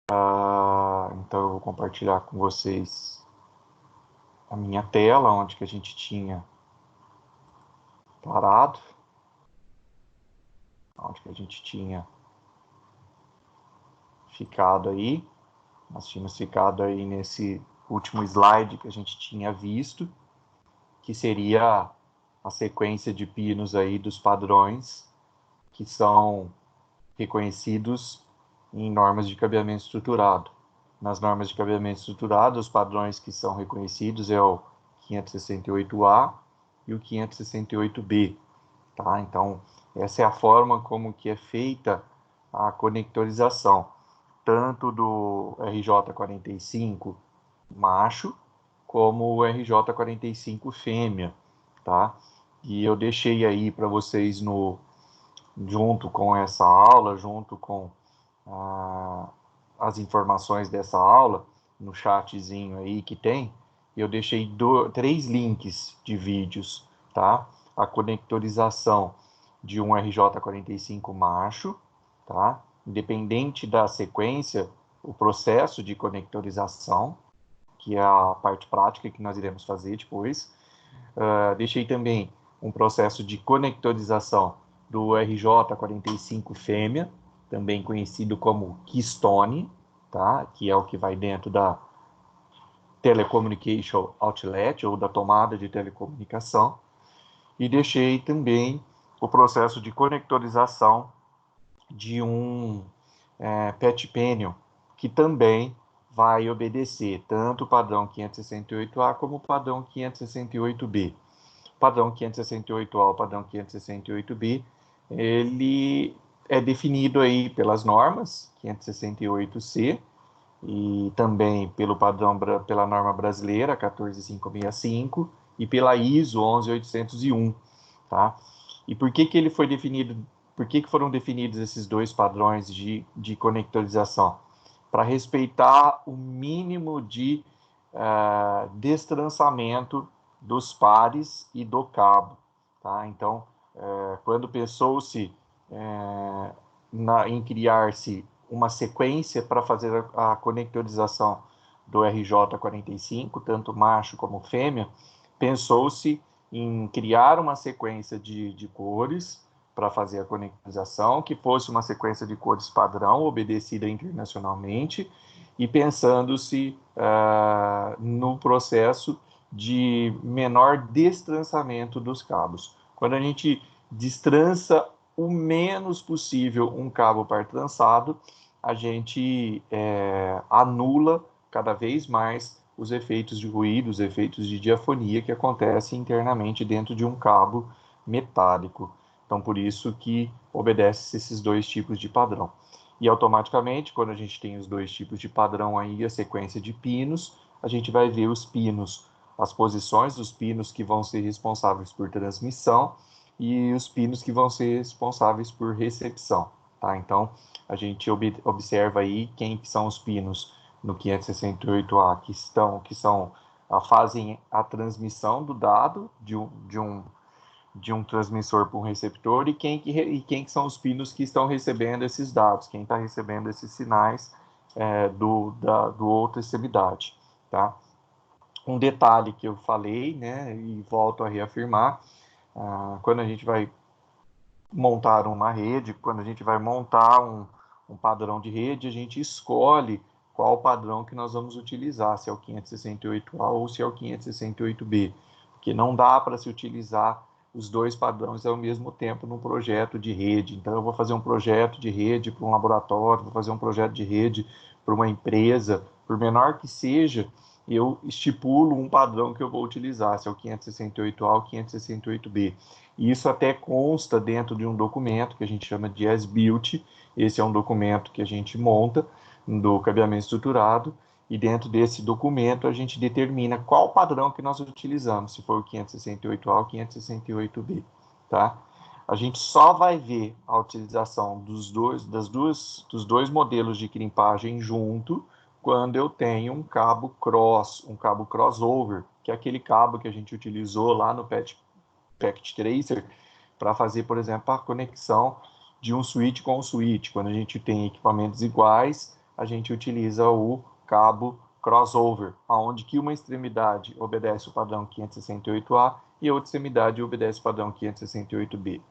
Então eu vou compartilhar com vocês a minha tela, onde que a gente tinha parado, onde que a gente tinha ficado aí. Nós tínhamos ficado aí nesse último slide que a gente tinha visto, que seria a sequência de pinos aí dos padrões que são reconhecidos em normas de cabeamento estruturado. Nas normas de cabeamento estruturado, os padrões que são reconhecidos é o 568A e o 568B, tá? Então, essa é a forma como que é feita a conectorização, tanto do RJ45 macho, como o RJ45 fêmea, tá? E eu deixei aí para vocês junto com essa aula, junto com as informações dessa aula, no chatzinho aí que tem, eu deixei 3 links de vídeos, tá? A conectorização de um RJ45 macho, tá? Independente da sequência, o processo de conectorização, que é a parte prática que nós iremos fazer depois. Deixei também um processo de conectorização do RJ45 fêmea, também conhecido como Keystone, tá? Que é o que vai dentro da Telecommunication Outlet, ou da tomada de telecomunicação. E deixei também o processo de conectorização de um patch panel, que também vai obedecer tanto o padrão 568A como o padrão 568B. O padrão 568A, o padrão 568B, ele é definido aí pelas normas 568C e também pelo padrão, pela norma brasileira 14565 e pela ISO 11801, tá? E por que que ele foi definido? Por que que foram definidos esses dois padrões de conectorização? Para respeitar o mínimo de destrançamento dos pares e do cabo, tá? Então, quando pensou-se em criar-se uma sequência para fazer a conectorização do RJ45, tanto macho como fêmea, pensou-se em criar uma sequência de cores para fazer a conectorização, que fosse uma sequência de cores padrão, obedecida internacionalmente, e pensando-se no processo de menor destrançamento dos cabos. Quando a gente destrança o menos possível um cabo par trançado, a gente anula cada vez mais os efeitos de ruído, os efeitos de diafonia que acontecem internamente dentro de um cabo metálico. Então, por isso que obedece esses dois tipos de padrão. E automaticamente, quando a gente tem os dois tipos de padrão aí, a sequência de pinos, a gente vai ver os pinos, as posições dos pinos que vão ser responsáveis por transmissão e os pinos que vão ser responsáveis por recepção, tá? Então, a gente observa aí quem são os pinos no 568A fazem a transmissão do dado de um transmissor para um receptor e quem que são os pinos que estão recebendo esses dados, quem está recebendo esses sinais do outra extremidade, tá? Um detalhe que eu falei, né, e volto a reafirmar, quando a gente vai montar uma rede, quando a gente vai montar um padrão de rede, a gente escolhe qual padrão que nós vamos utilizar, se é o 568A ou se é o 568B, porque não dá para se utilizar os dois padrões ao mesmo tempo num projeto de rede. Então, eu vou fazer um projeto de rede para um laboratório, vou fazer um projeto de rede para uma empresa, por menor que seja, eu estipulo um padrão que eu vou utilizar, se é o 568A ou 568B. E isso até consta dentro de um documento que a gente chama de as-built. Esse é um documento que a gente monta do cabeamento estruturado, e dentro desse documento a gente determina qual padrão que nós utilizamos, se for o 568A ou 568B, tá? A gente só vai ver a utilização dos dois modelos de crimpagem junto quando eu tenho um cabo crossover, que é aquele cabo que a gente utilizou lá no Packet Tracer para fazer, por exemplo, a conexão de um switch com um switch, quando a gente tem equipamentos iguais, a gente utiliza o cabo crossover, onde que uma extremidade obedece o padrão 568A e a outra extremidade obedece o padrão 568B.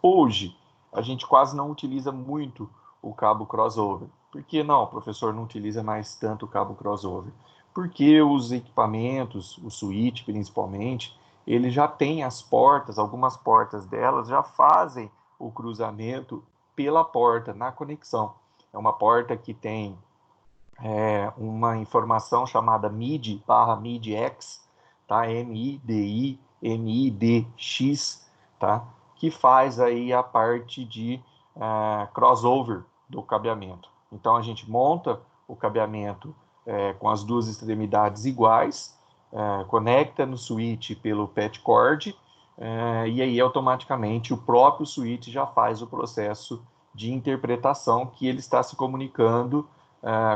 Hoje, a gente quase não utiliza muito o cabo crossover. Por que não, professor, não utiliza mais tanto o cabo crossover? Porque os equipamentos, o switch principalmente, ele já tem as portas, algumas portas delas já fazem o cruzamento pela porta, na conexão. É uma porta que tem uma informação chamada MIDI/MIDX, tá? MIDI, MIDX, tá? Que faz aí a parte de crossover do cabeamento. Então a gente monta o cabeamento com as duas extremidades iguais, conecta no switch pelo PET cord, e aí automaticamente o próprio switch já faz o processo de interpretação que ele está se comunicando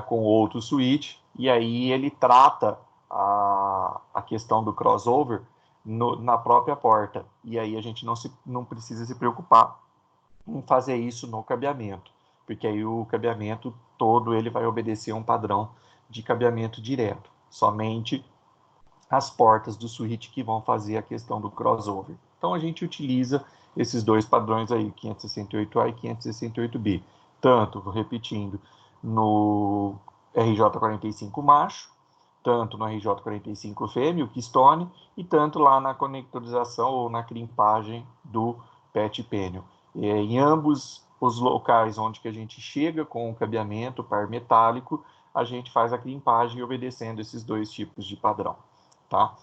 com outro switch, e aí ele trata a questão do crossover na própria porta. E aí a gente não precisa se preocupar em fazer isso no cabeamento, porque aí o cabeamento todo ele vai obedecer um padrão de cabeamento direto. Somente as portas do switch que vão fazer a questão do crossover. Então a gente utiliza esses dois padrões aí, 568A e 568B, tanto, repetindo, no RJ45 macho, tanto no RJ45 fêmea, o Keystone, e tanto lá na conectorização ou na crimpagem do PET pênio. Em ambos os locais onde que a gente chega com o cabeamento par metálico, a gente faz a crimpagem obedecendo esses dois tipos de padrão. Tá?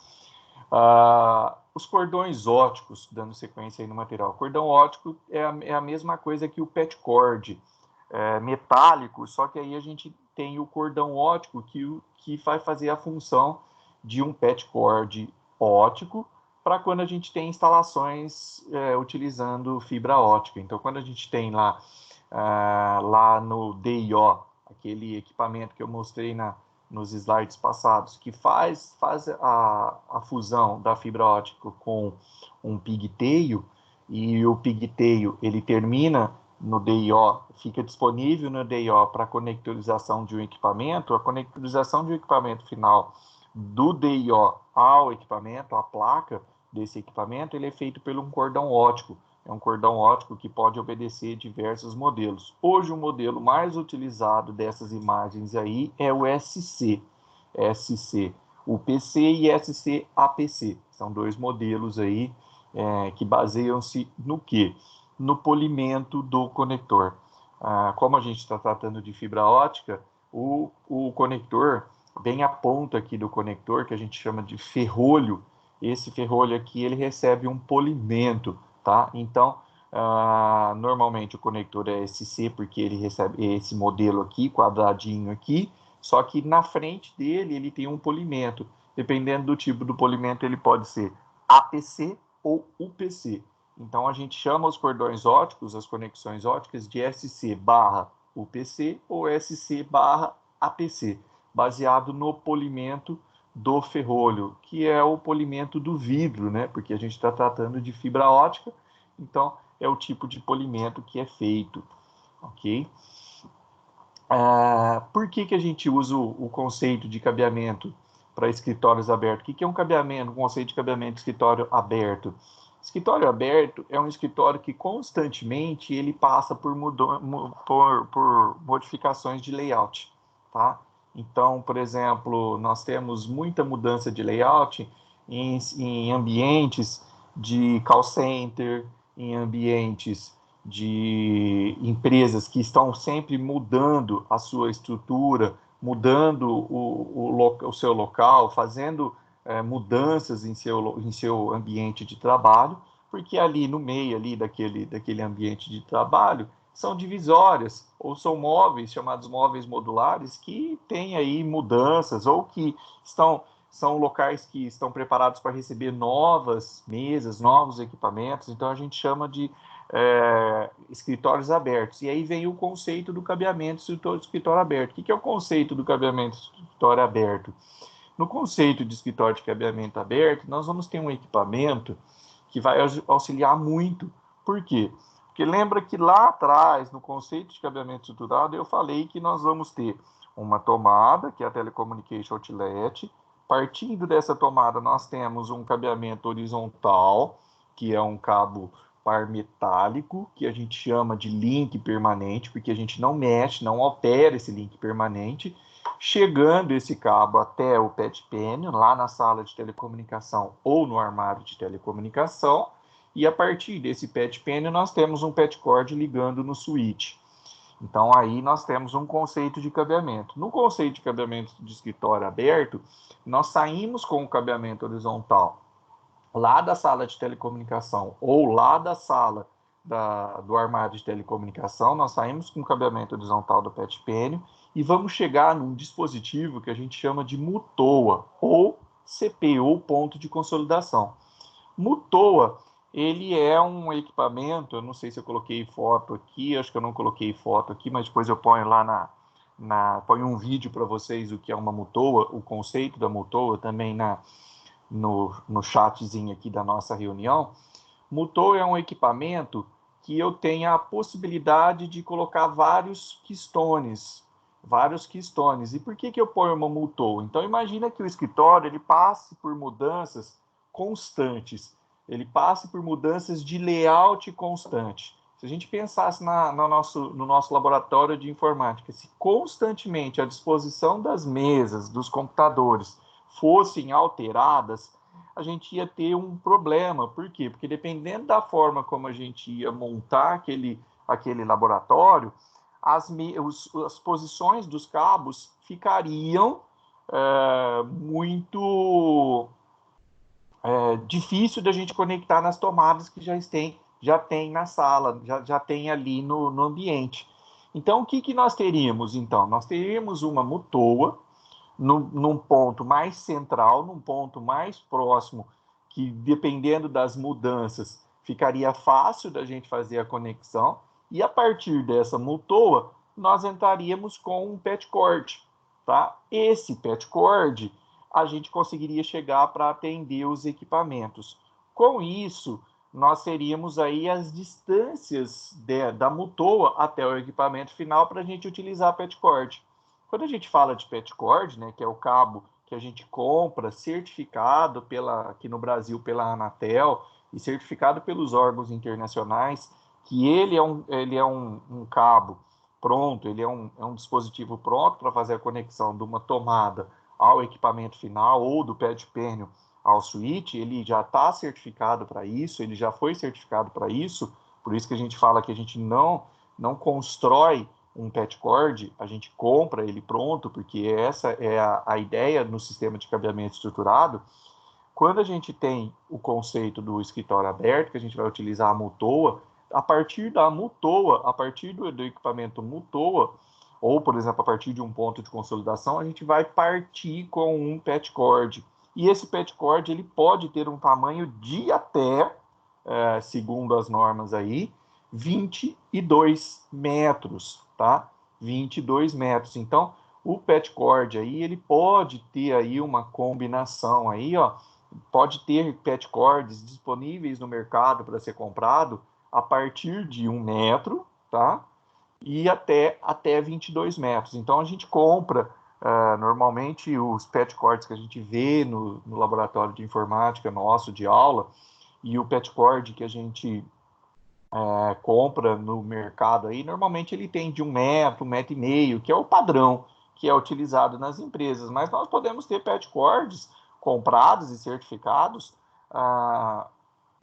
Os cordões óticos, dando sequência aí no material. O cordão ótico é a mesma coisa que o PET cord metálico, só que aí a gente tem o cordão ótico que vai fazer a função de um PET cord ótico para quando a gente tem instalações utilizando fibra ótica. Então, quando a gente tem lá no DIO, aquele equipamento que eu mostrei nos slides passados, que faz a fusão da fibra ótica com um pigtail, e o pigtail ele termina no DIO, fica disponível no DIO para conectorização de um equipamento. A conectorização de um equipamento final do DIO ao equipamento, à placa desse equipamento, ele é feito por um cordão ótico. É um cordão ótico que pode obedecer diversos modelos. Hoje, o modelo mais utilizado dessas imagens aí é o SC UPC e SC APC. São dois modelos aí que baseiam-se no quê? No polimento do conector. Como a gente está tratando de fibra ótica, o conector, bem a ponta aqui do conector, que a gente chama de ferrolho, esse ferrolho aqui ele recebe um polimento, tá? Então, normalmente o conector é SC porque ele recebe esse modelo aqui, quadradinho aqui, só que na frente dele ele tem um polimento. Dependendo do tipo do polimento, ele pode ser APC ou UPC. Então a gente chama os cordões óticos, as conexões óticas, de SC/UPC ou SC/APC, baseado no polimento do ferrolho, que é o polimento do vidro, né? Porque a gente está tratando de fibra ótica, então é o tipo de polimento que é feito, ok? Por que a gente usa o conceito de cabeamento para escritórios abertos? O que é um cabeamento, um conceito de cabeamento de escritório aberto? Escritório aberto é um escritório que constantemente ele passa por modificações de layout, tá? Então, por exemplo, nós temos muita mudança de layout em ambientes de call center, em ambientes de empresas que estão sempre mudando a sua estrutura, mudando o seu local, fazendo mudanças em seu ambiente de trabalho, porque ali no meio ali daquele ambiente de trabalho são divisórias ou são móveis, chamados móveis modulares, que têm aí mudanças ou que são locais que estão preparados para receber novas mesas, novos equipamentos. Então a gente chama de escritórios abertos. E aí vem o conceito do cabeamento de escritório aberto. O que é o conceito do cabeamento de escritório aberto? No conceito de escritório de cabeamento aberto, nós vamos ter um equipamento que vai auxiliar muito. Por quê? Porque lembra que lá atrás, no conceito de cabeamento estruturado, eu falei que nós vamos ter uma tomada, que é a Telecommunication Outlet. Partindo dessa tomada, nós temos um cabeamento horizontal, que é um cabo par metálico, que a gente chama de link permanente, porque a gente não mexe, não opera esse link permanente. Chegando esse cabo até o patch panel, lá na sala de telecomunicação ou no armário de telecomunicação, e a partir desse patch panel nós temos um patch cord ligando no switch. Então aí nós temos um conceito de cabeamento. No conceito de cabeamento de escritório aberto, nós saímos com o cabeamento horizontal lá da sala de telecomunicação ou lá da sala do armário de telecomunicação, nós saímos com o cabeamento horizontal do patch panel e vamos chegar num dispositivo que a gente chama de MUTOA, ou CP, ou ponto de consolidação. MUTOA, ele é um equipamento, eu não sei se eu coloquei foto aqui, acho que eu não coloquei foto aqui, mas depois eu ponho lá ponho um vídeo para vocês o que é uma MUTOA, o conceito da MUTOA também no chatzinho aqui da nossa reunião. MUTOA é um equipamento que eu tenho a possibilidade de colocar vários keystone. E por que eu ponho uma MUTOA? Então imagina que o escritório ele passe por mudanças constantes, ele passe por mudanças de layout constante. Se a gente pensasse no nosso laboratório de informática, se constantemente a disposição das mesas, dos computadores, fossem alteradas, a gente ia ter um problema. Por quê? Porque dependendo da forma como a gente ia montar aquele laboratório, as posições dos cabos ficariam muito difícil da gente conectar nas tomadas que já tem na sala, já tem ali no ambiente. Então, o que nós teríamos, então? Nós teríamos uma MUTOA num ponto mais central, num ponto mais próximo, que dependendo das mudanças, ficaria fácil da gente fazer a conexão, e a partir dessa MUTOA, nós entraríamos com um patch cord, tá? Esse patch cord, a gente conseguiria chegar para atender os equipamentos. Com isso, nós teríamos aí as distâncias da MUTOA até o equipamento final para a gente utilizar patch cord. Quando a gente fala de patch cord, né, que é o cabo que a gente compra, certificado aqui no Brasil pela Anatel e certificado pelos órgãos internacionais, que ele é um cabo pronto, ele é um dispositivo pronto para fazer a conexão de uma tomada ao equipamento final ou do patch panel ao switch, ele já está certificado para isso, ele já foi certificado para isso, por isso que a gente fala que a gente não constrói um patch cord, a gente compra ele pronto, porque essa é a ideia no sistema de cabeamento estruturado. Quando a gente tem o conceito do escritório aberto, que a gente vai utilizar a MUTOA, a partir da MUTOA, a partir do equipamento MUTOA, ou, por exemplo, a partir de um ponto de consolidação, a gente vai partir com um patch cord. E esse patch cord ele pode ter um tamanho de até, segundo as normas aí, 22 metros, tá? 22 metros. Então, o patch cord aí, ele pode ter aí uma combinação aí, ó, pode ter patch cords disponíveis no mercado para ser comprado a partir de 1 metro, tá? E até 22 metros. Então, a gente compra, normalmente, os patch cords que a gente vê no laboratório de informática nosso, de aula, e o patch cord que a gente compra no mercado aí, normalmente ele tem de 1 metro e meio, que é o padrão que é utilizado nas empresas. Mas nós podemos ter patch cords comprados e certificados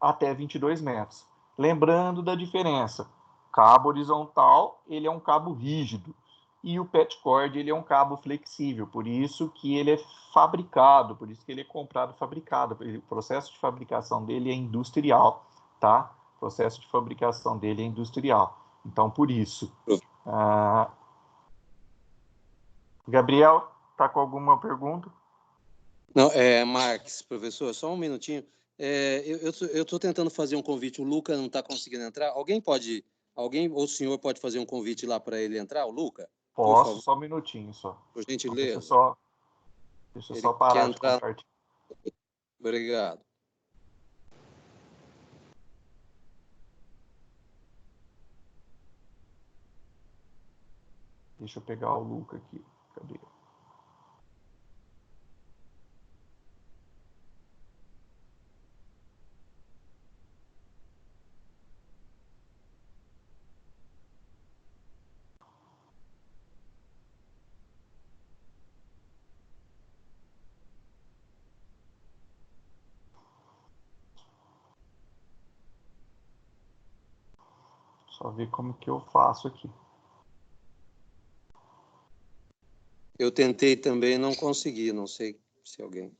até 22 metros. Lembrando da diferença, cabo horizontal, ele é um cabo rígido, e o patch cord, ele é um cabo flexível, por isso que ele é fabricado, por isso que ele é comprado fabricado, o processo de fabricação dele é industrial, tá? O processo de fabricação dele é industrial, então por isso. Gabriel, tá com alguma pergunta? Não, Marques, professor, só um minutinho. Eu estou tentando fazer um convite, o Luca não está conseguindo entrar. Alguém ou o senhor pode fazer um convite lá para ele entrar, o Luca? Posso, só um minutinho só. Por Então, gentileza. deixa eu Ele só parar quer de entrar. compartilhar. Obrigado. Deixa eu pegar o Luca aqui. Cadê? Só ver como que eu faço aqui. Eu tentei também, não consegui, não sei se alguém...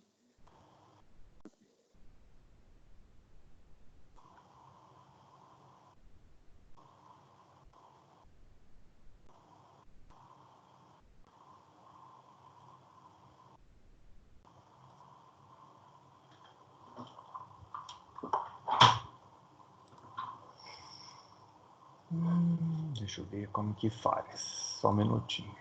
Deixa eu ver como que faz. Só um minutinho.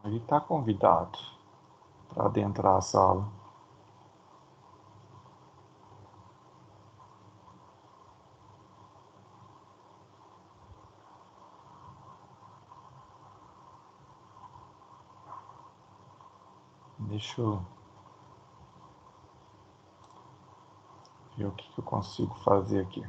Ele está convidado para adentrar a sala. Deixa eu ver o que eu consigo fazer aqui.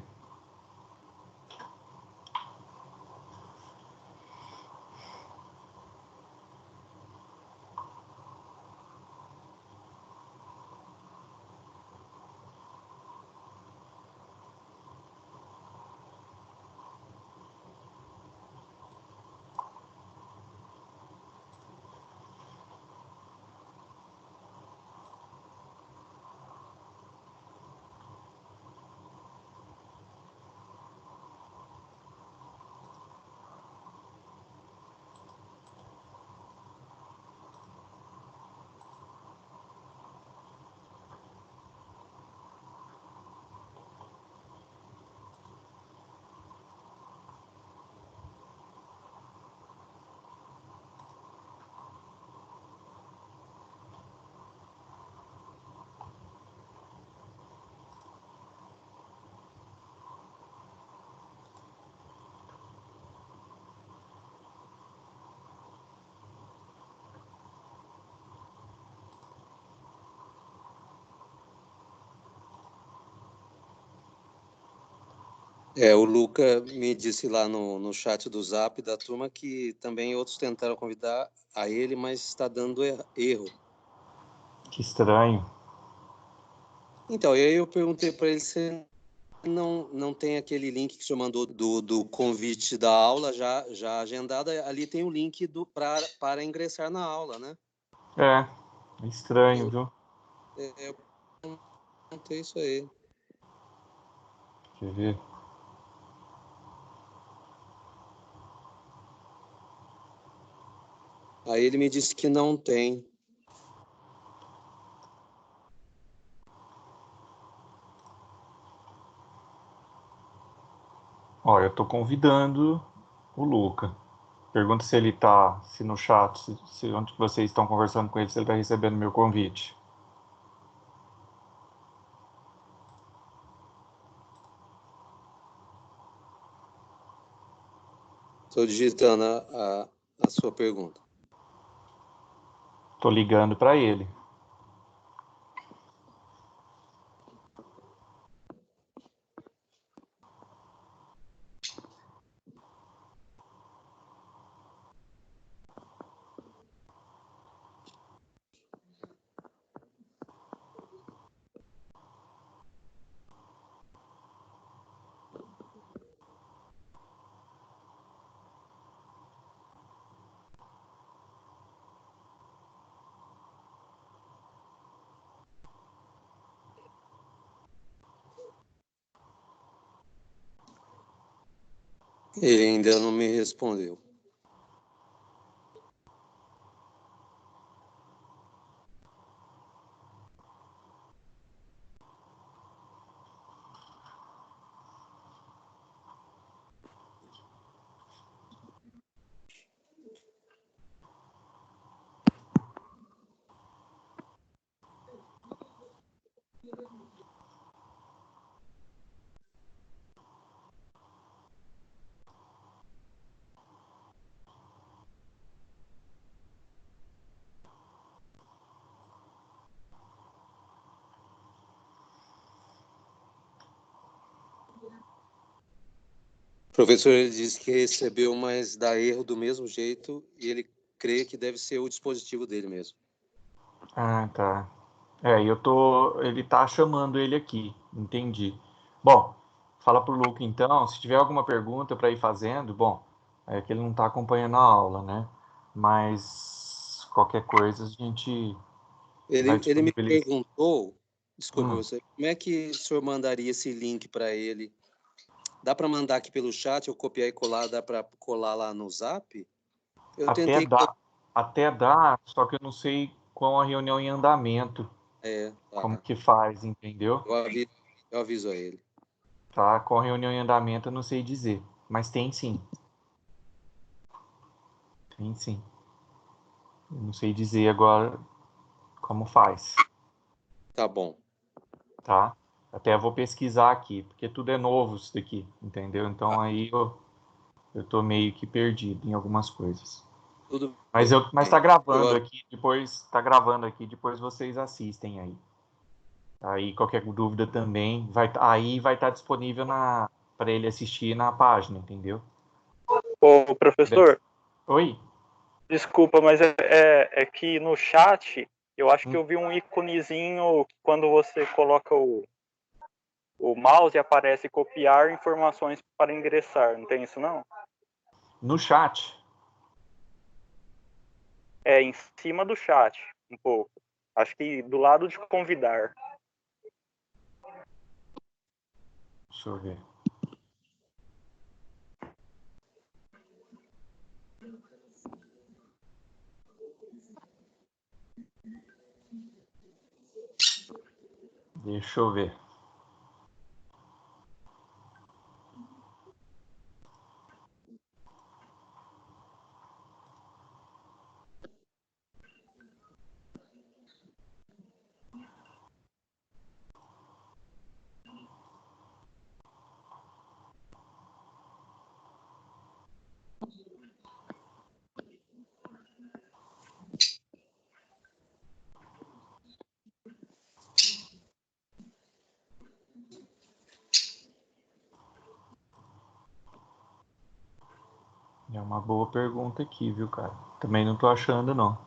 O Luca me disse lá no chat do Zap da turma que também outros tentaram convidar a ele, mas está dando erro. Que estranho. Então, e aí eu perguntei para ele se não tem aquele link que o senhor mandou do convite da aula já agendada. Ali tem o link para ingressar na aula, né? É estranho, viu? Eu perguntei isso aí. Quer ver? Aí ele me disse que não tem. Ó, eu tô convidando o Luca. Pergunta se ele tá, se no chat, se onde vocês estão conversando com ele, se ele tá recebendo meu convite. Estou digitando a sua pergunta. Tô ligando para ele. Ele ainda não me respondeu. O professor ele disse que recebeu, mas dá erro do mesmo jeito e ele crê que deve ser o dispositivo dele mesmo. Ah, tá. Ele tá chamando ele aqui, entendi. Bom, fala pro Luca então, se tiver alguma pergunta para ir fazendo, bom, é que ele não tá acompanhando a aula, né? Mas qualquer coisa a gente vai Ele me disponibilizar. perguntou, desculpa, Hum, professor, como é que o senhor mandaria esse link para ele? Dá para mandar aqui pelo chat, eu copiar e colar, dá para colar lá no Zap? Eu até tentei. dá, até dá, só que eu não sei qual a reunião em andamento, como Tá. que faz, entendeu? Eu aviso a ele. Tá, com a reunião em andamento eu não sei dizer, mas tem sim. Tem sim. Eu não sei dizer agora como faz, Tá bom. tá? Até vou pesquisar aqui, porque tudo é novo isso daqui, entendeu? Então aí eu tô meio que perdido em algumas coisas. Tudo Mas tá bem. gravando aqui, depois vocês assistem aí. Aí qualquer dúvida também aí vai estar disponível para ele assistir na página, entendeu? Ô, professor, Oi? desculpa, mas é que no chat eu acho que eu vi um íconezinho quando você coloca o mouse e aparece copiar informações para ingressar. Não tem isso, não? No chat. É em cima do chat, um pouco. Acho que do lado de convidar. Deixa eu ver. Deixa eu ver. É uma boa pergunta aqui, viu, cara? Também não tô achando, não.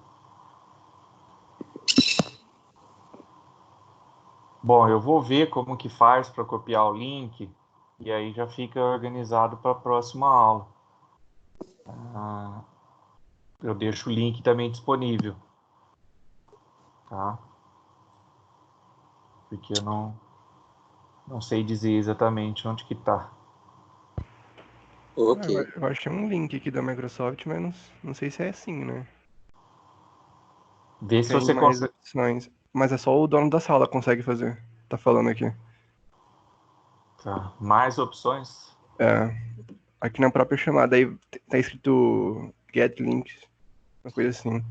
Bom, eu vou ver como que faz para copiar o link e aí já fica organizado para a próxima aula. Ah, eu deixo o link também disponível, tá? Porque eu não sei dizer exatamente onde que tá. Ok. Eu acho que é um link aqui da Microsoft, mas não sei se é assim, né? Vê se Tem você mais consegue. opções. Mas é só o dono da sala consegue fazer. Tá falando aqui. Tá. Mais opções? É, aqui na própria chamada aí tá escrito Get Links, uma coisa assim.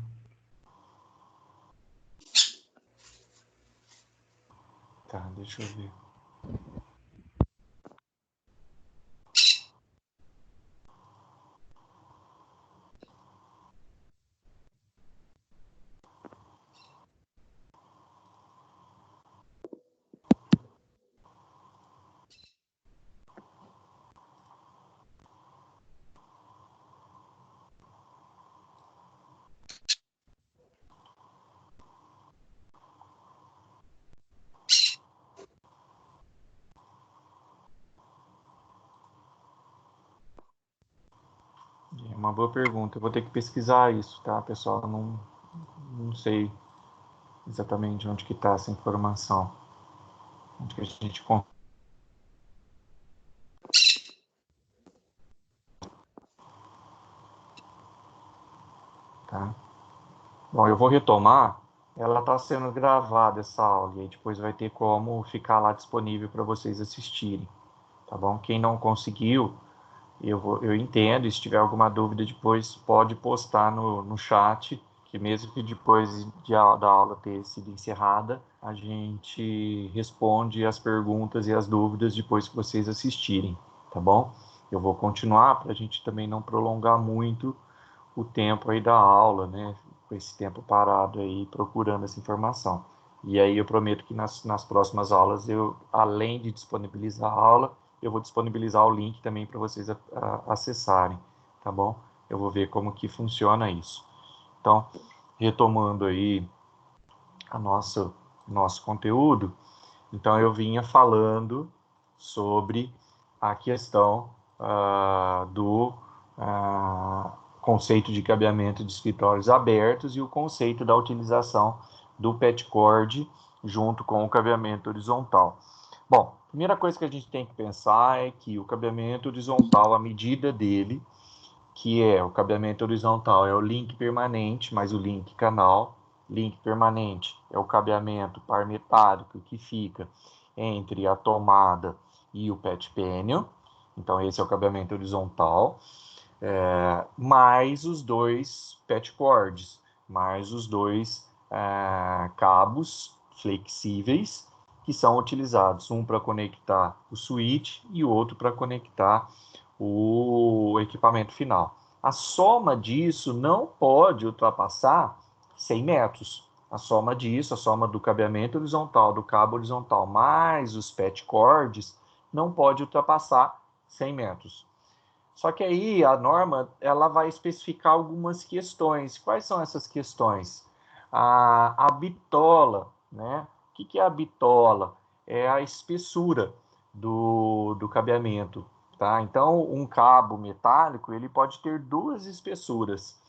Tá, deixa eu ver. É uma boa pergunta. Eu vou ter que pesquisar isso, tá, pessoal? Eu não sei exatamente onde que tá essa informação. Onde que a gente tá? Bom, eu vou retomar. Ela está sendo gravada, essa aula, e aí depois vai ter como ficar lá disponível para vocês assistirem, tá bom? Quem não conseguiu, eu entendo, e se tiver alguma dúvida depois pode postar no chat, que mesmo que depois da aula ter sido encerrada, a gente responde as perguntas e as dúvidas depois que vocês assistirem, tá bom? Eu vou continuar para a gente também não prolongar muito o tempo aí da aula, né? Com esse tempo parado aí procurando essa informação. E aí eu prometo que nas próximas aulas, além de disponibilizar a aula, eu vou disponibilizar o link também para vocês acessarem, tá bom? Eu vou ver como que funciona isso. Então, retomando aí nosso conteúdo, então eu vinha falando sobre a questão do conceito de cabeamento de escritórios abertos e o conceito da utilização do petcord junto com o cabeamento horizontal. Bom, a primeira coisa que a gente tem que pensar é que o cabeamento horizontal, a medida dele, que é o cabeamento horizontal, é o link permanente mais o link canal. Link permanente é o cabeamento par metálico que fica entre a tomada e o patch panel. Então, esse é o cabeamento horizontal. Mais os dois patch cords, mais os dois cabos flexíveis que são utilizados, um para conectar o switch e o outro para conectar o equipamento final. A soma disso não pode ultrapassar 100 metros. A soma disso, a soma do cabeamento horizontal, do cabo horizontal, mais os patch cords, não pode ultrapassar 100 metros. Só que aí a norma ela vai especificar algumas questões. Quais são essas questões? A bitola, né? O que é a bitola? É a espessura do cabeamento, tá? Então, um cabo metálico ele pode ter duas espessuras.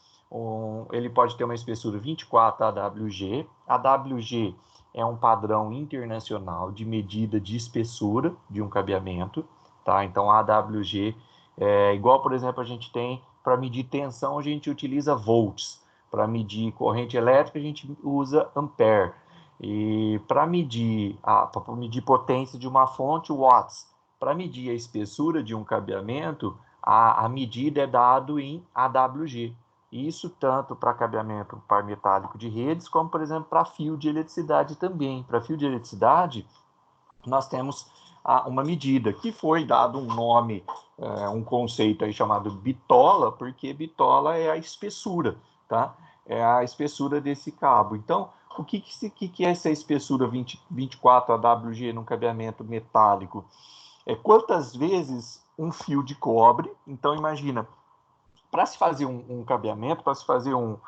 Ele pode ter uma espessura 24 AWG. AWG é um padrão internacional de medida de espessura de um cabeamento, tá? Então, a AWG igual, por exemplo, a gente tem para medir tensão, a gente utiliza volts. Para medir corrente elétrica, a gente usa ampere. E para medir potência de uma fonte, watts. Para medir a espessura de um cabeamento, a medida é dado em AWG. Isso tanto para cabeamento par metálico de redes, como, por exemplo, para fio de eletricidade também. Para fio de eletricidade, nós temos uma medida que foi dado um nome, um conceito aí chamado bitola, porque bitola é a espessura, tá? É a espessura desse cabo. Então, o que é essa espessura 24 AWG num cabeamento metálico? Quantas vezes um fio de cobre? Então, imagina, para se fazer um cabeamento, para se fazer um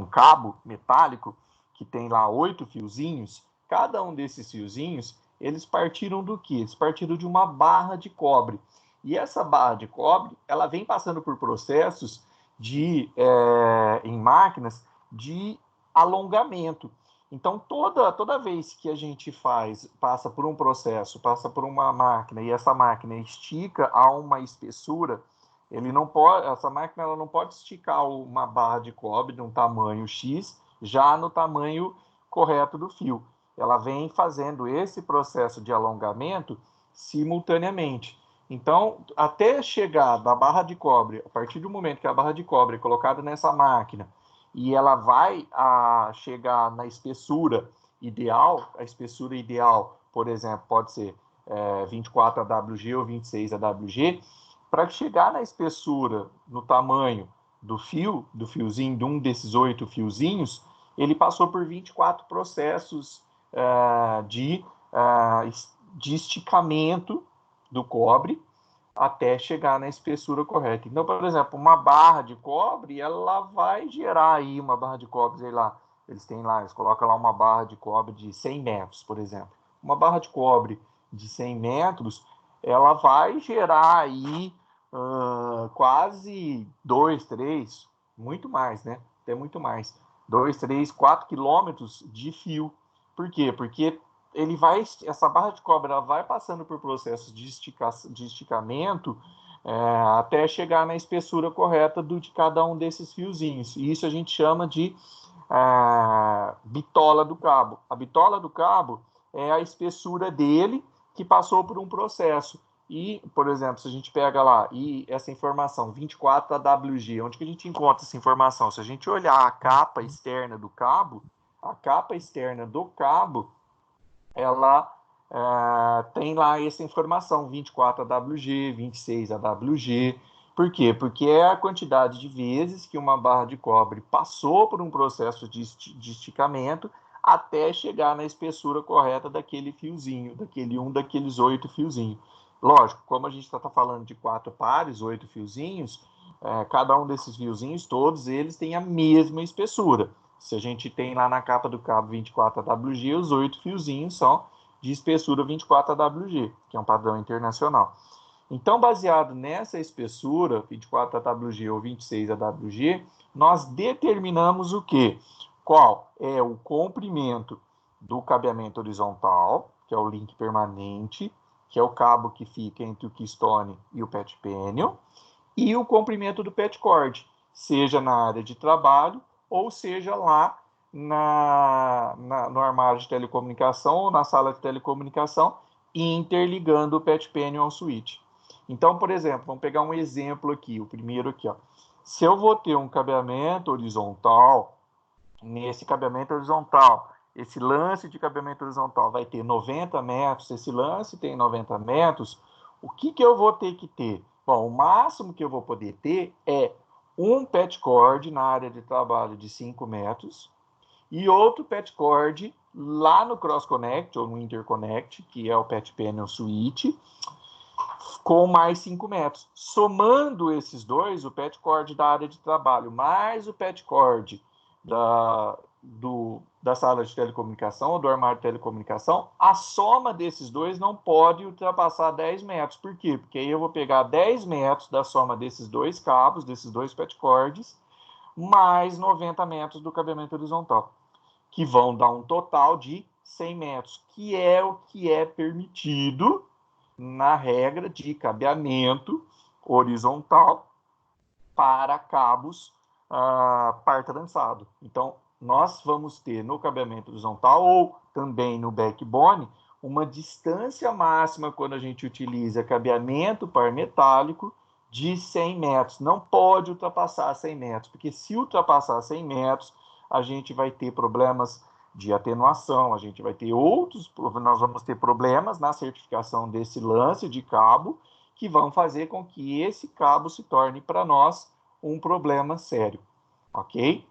cabo metálico, que tem lá 8 fiozinhos, cada um desses fiozinhos, eles partiram do quê? Eles partiram de uma barra de cobre. E essa barra de cobre, ela vem passando por processos em máquinas de alongamento. Então, toda vez que a gente passa por um processo, passa por uma máquina, e essa máquina estica a uma espessura, essa máquina ela não pode esticar uma barra de cobre de um tamanho X já no tamanho correto do fio. Ela vem fazendo esse processo de alongamento simultaneamente. Então, até chegar da barra de cobre, a partir do momento que a barra de cobre é colocada nessa máquina e ela vai chegar na espessura ideal, a espessura ideal, por exemplo, pode ser 24 AWG ou 26 AWG, para chegar na espessura, no tamanho do fiozinho, de um desses 8 fiozinhos, ele passou por 24 processos de esticamento do cobre até chegar na espessura correta. Então, por exemplo, uma barra de cobre, ela vai gerar aí uma barra de cobre, sei lá, eles colocam lá uma barra de cobre de 100 metros, por exemplo. Uma barra de cobre de 100 metros, ela vai gerar aí quase 2, 3, muito mais, né? Até muito mais. 2, 3, 4 quilômetros de fio. Por quê? Porque essa barra de cobre ela vai passando por processos de esticamento até chegar na espessura correta de cada um desses fiozinhos. E isso a gente chama de bitola do cabo. A bitola do cabo é a espessura dele que passou por um processo. E, por exemplo, se a gente pega lá e essa informação, 24 AWG, onde que a gente encontra essa informação? Se a gente olhar a capa externa do cabo, ela tem lá essa informação, 24 AWG, 26 AWG. Por quê? Porque é a quantidade de vezes que uma barra de cobre passou por um processo de esticamento até chegar na espessura correta daquele fiozinho, daqueles 8 fiozinhos. Lógico, como a gente está falando de 4 pares, 8 fiozinhos, cada um desses fiozinhos, todos eles têm a mesma espessura. Se a gente tem lá na capa do cabo 24 AWG, os 8 fiozinhos são de espessura 24 AWG, que é um padrão internacional. Então, baseado nessa espessura, 24 AWG ou 26 AWG, nós determinamos o quê? Qual é o comprimento do cabeamento horizontal, que é o link permanente, que é o cabo que fica entre o keystone e o patch panel, e o comprimento do patch cord, seja na área de trabalho ou seja lá no armário de telecomunicação ou na sala de telecomunicação, interligando o patch panel ao switch. Então, por exemplo, vamos pegar um exemplo aqui, o primeiro aqui, ó. Se eu vou ter um cabeamento horizontal, nesse cabeamento horizontal, esse lance de cabeamento horizontal vai ter 90 metros, esse lance tem 90 metros, o que eu vou ter que ter? Bom, o máximo que eu vou poder ter é um patch cord na área de trabalho de 5 metros e outro patch cord lá no cross connect ou no interconnect, que é o patch panel switch, com mais 5 metros. Somando esses dois, o patch cord da área de trabalho mais o patch cord da sala de telecomunicação ou do armário de telecomunicação, a soma desses dois não pode ultrapassar 10 metros. Por quê? Porque aí eu vou pegar 10 metros da soma desses dois cabos, desses dois patch cords, mais 90 metros do cabeamento horizontal, que vão dar um total de 100 metros, que é o que é permitido na regra de cabeamento horizontal para cabos par trançado. Então, nós vamos ter no cabeamento horizontal ou também no backbone uma distância máxima quando a gente utiliza cabeamento par metálico de 100 metros. Não pode ultrapassar 100 metros, porque se ultrapassar 100 metros, a gente vai ter problemas de atenuação, a gente vai ter nós vamos ter problemas na certificação desse lance de cabo, que vão fazer com que esse cabo se torne para nós um problema sério, ok?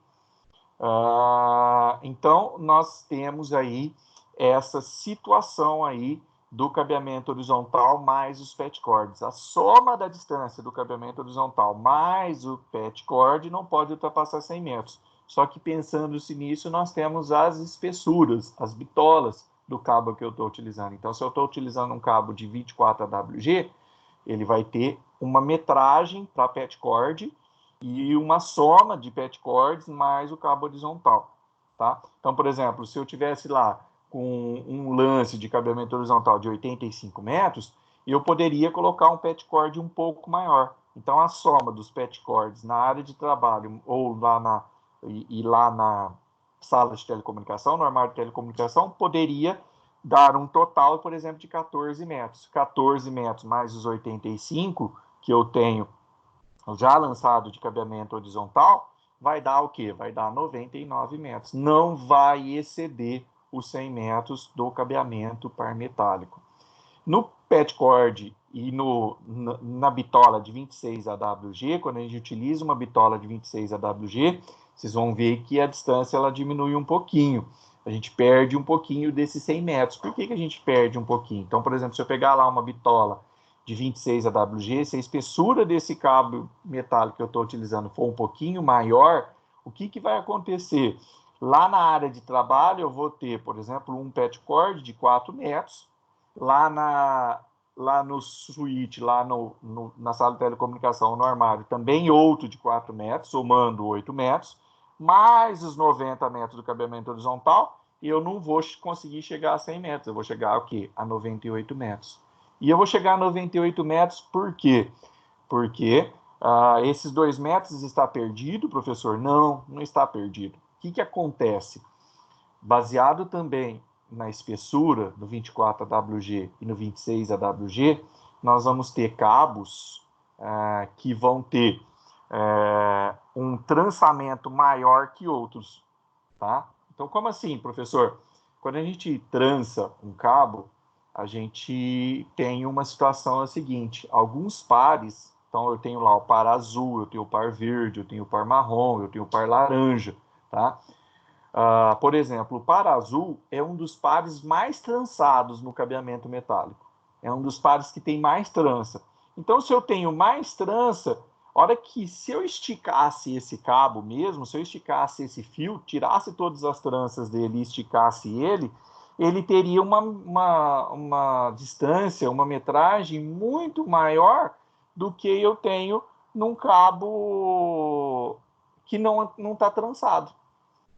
Então, nós temos aí essa situação aí do cabeamento horizontal mais os patch cords. A soma da distância do cabeamento horizontal mais o patch cord não pode ultrapassar 100 metros. Só que pensando-se nisso, nós temos as espessuras, as bitolas do cabo que eu estou utilizando. Então, se eu estou utilizando um cabo de 24 AWG, ele vai ter uma metragem para patch cord e uma soma de patch cords mais o cabo horizontal, tá? Então, por exemplo, se eu tivesse lá com um lance de cabeamento horizontal de 85 metros, eu poderia colocar um patch cord um pouco maior. Então, a soma dos patch cords na área de trabalho ou lá na sala de telecomunicação, no armário de telecomunicação, poderia dar um total, por exemplo, de 14 metros. 14 metros mais os 85 que eu tenho já lançado de cabeamento horizontal, vai dar o quê? Vai dar 99 metros. Não vai exceder os 100 metros do cabeamento par metálico. No patch cord e na bitola de 26 AWG, quando a gente utiliza uma bitola de 26 AWG, vocês vão ver que a distância ela diminui um pouquinho. A gente perde um pouquinho desses 100 metros. Por que a gente perde um pouquinho? Então, por exemplo, se eu pegar lá uma bitola de 26 AWG, se a espessura desse cabo metálico que eu estou utilizando for um pouquinho maior, o que vai acontecer? Lá na área de trabalho, eu vou ter, por exemplo, um patch cord de 4 metros, lá no switch, na sala de telecomunicação, no armário, também outro de 4 metros, somando 8 metros, mais os 90 metros do cabeamento horizontal, e eu não vou conseguir chegar a 100 metros, eu vou chegar a 98 metros. E eu vou chegar a 98 metros por quê? Porque esses 2 metros está perdido, professor? Não, não está perdido. O que acontece? Baseado também na espessura do 24 AWG e no 26 AWG, nós vamos ter cabos que vão ter um trançamento maior que outros, tá? Então, como assim, professor? Quando a gente trança um cabo, a gente tem uma situação seguinte: alguns pares, então eu tenho lá o par azul, eu tenho o par verde, eu tenho o par marrom, eu tenho o par laranja, tá? Por exemplo, o par azul é um dos pares mais trançados no cabeamento metálico. É um dos pares que tem mais trança. Então, se eu tenho mais trança, hora que se eu esticasse esse cabo mesmo, se eu esticasse esse fio, tirasse todas as tranças dele e esticasse ele teria uma distância, uma metragem muito maior do que eu tenho num cabo que não está trançado,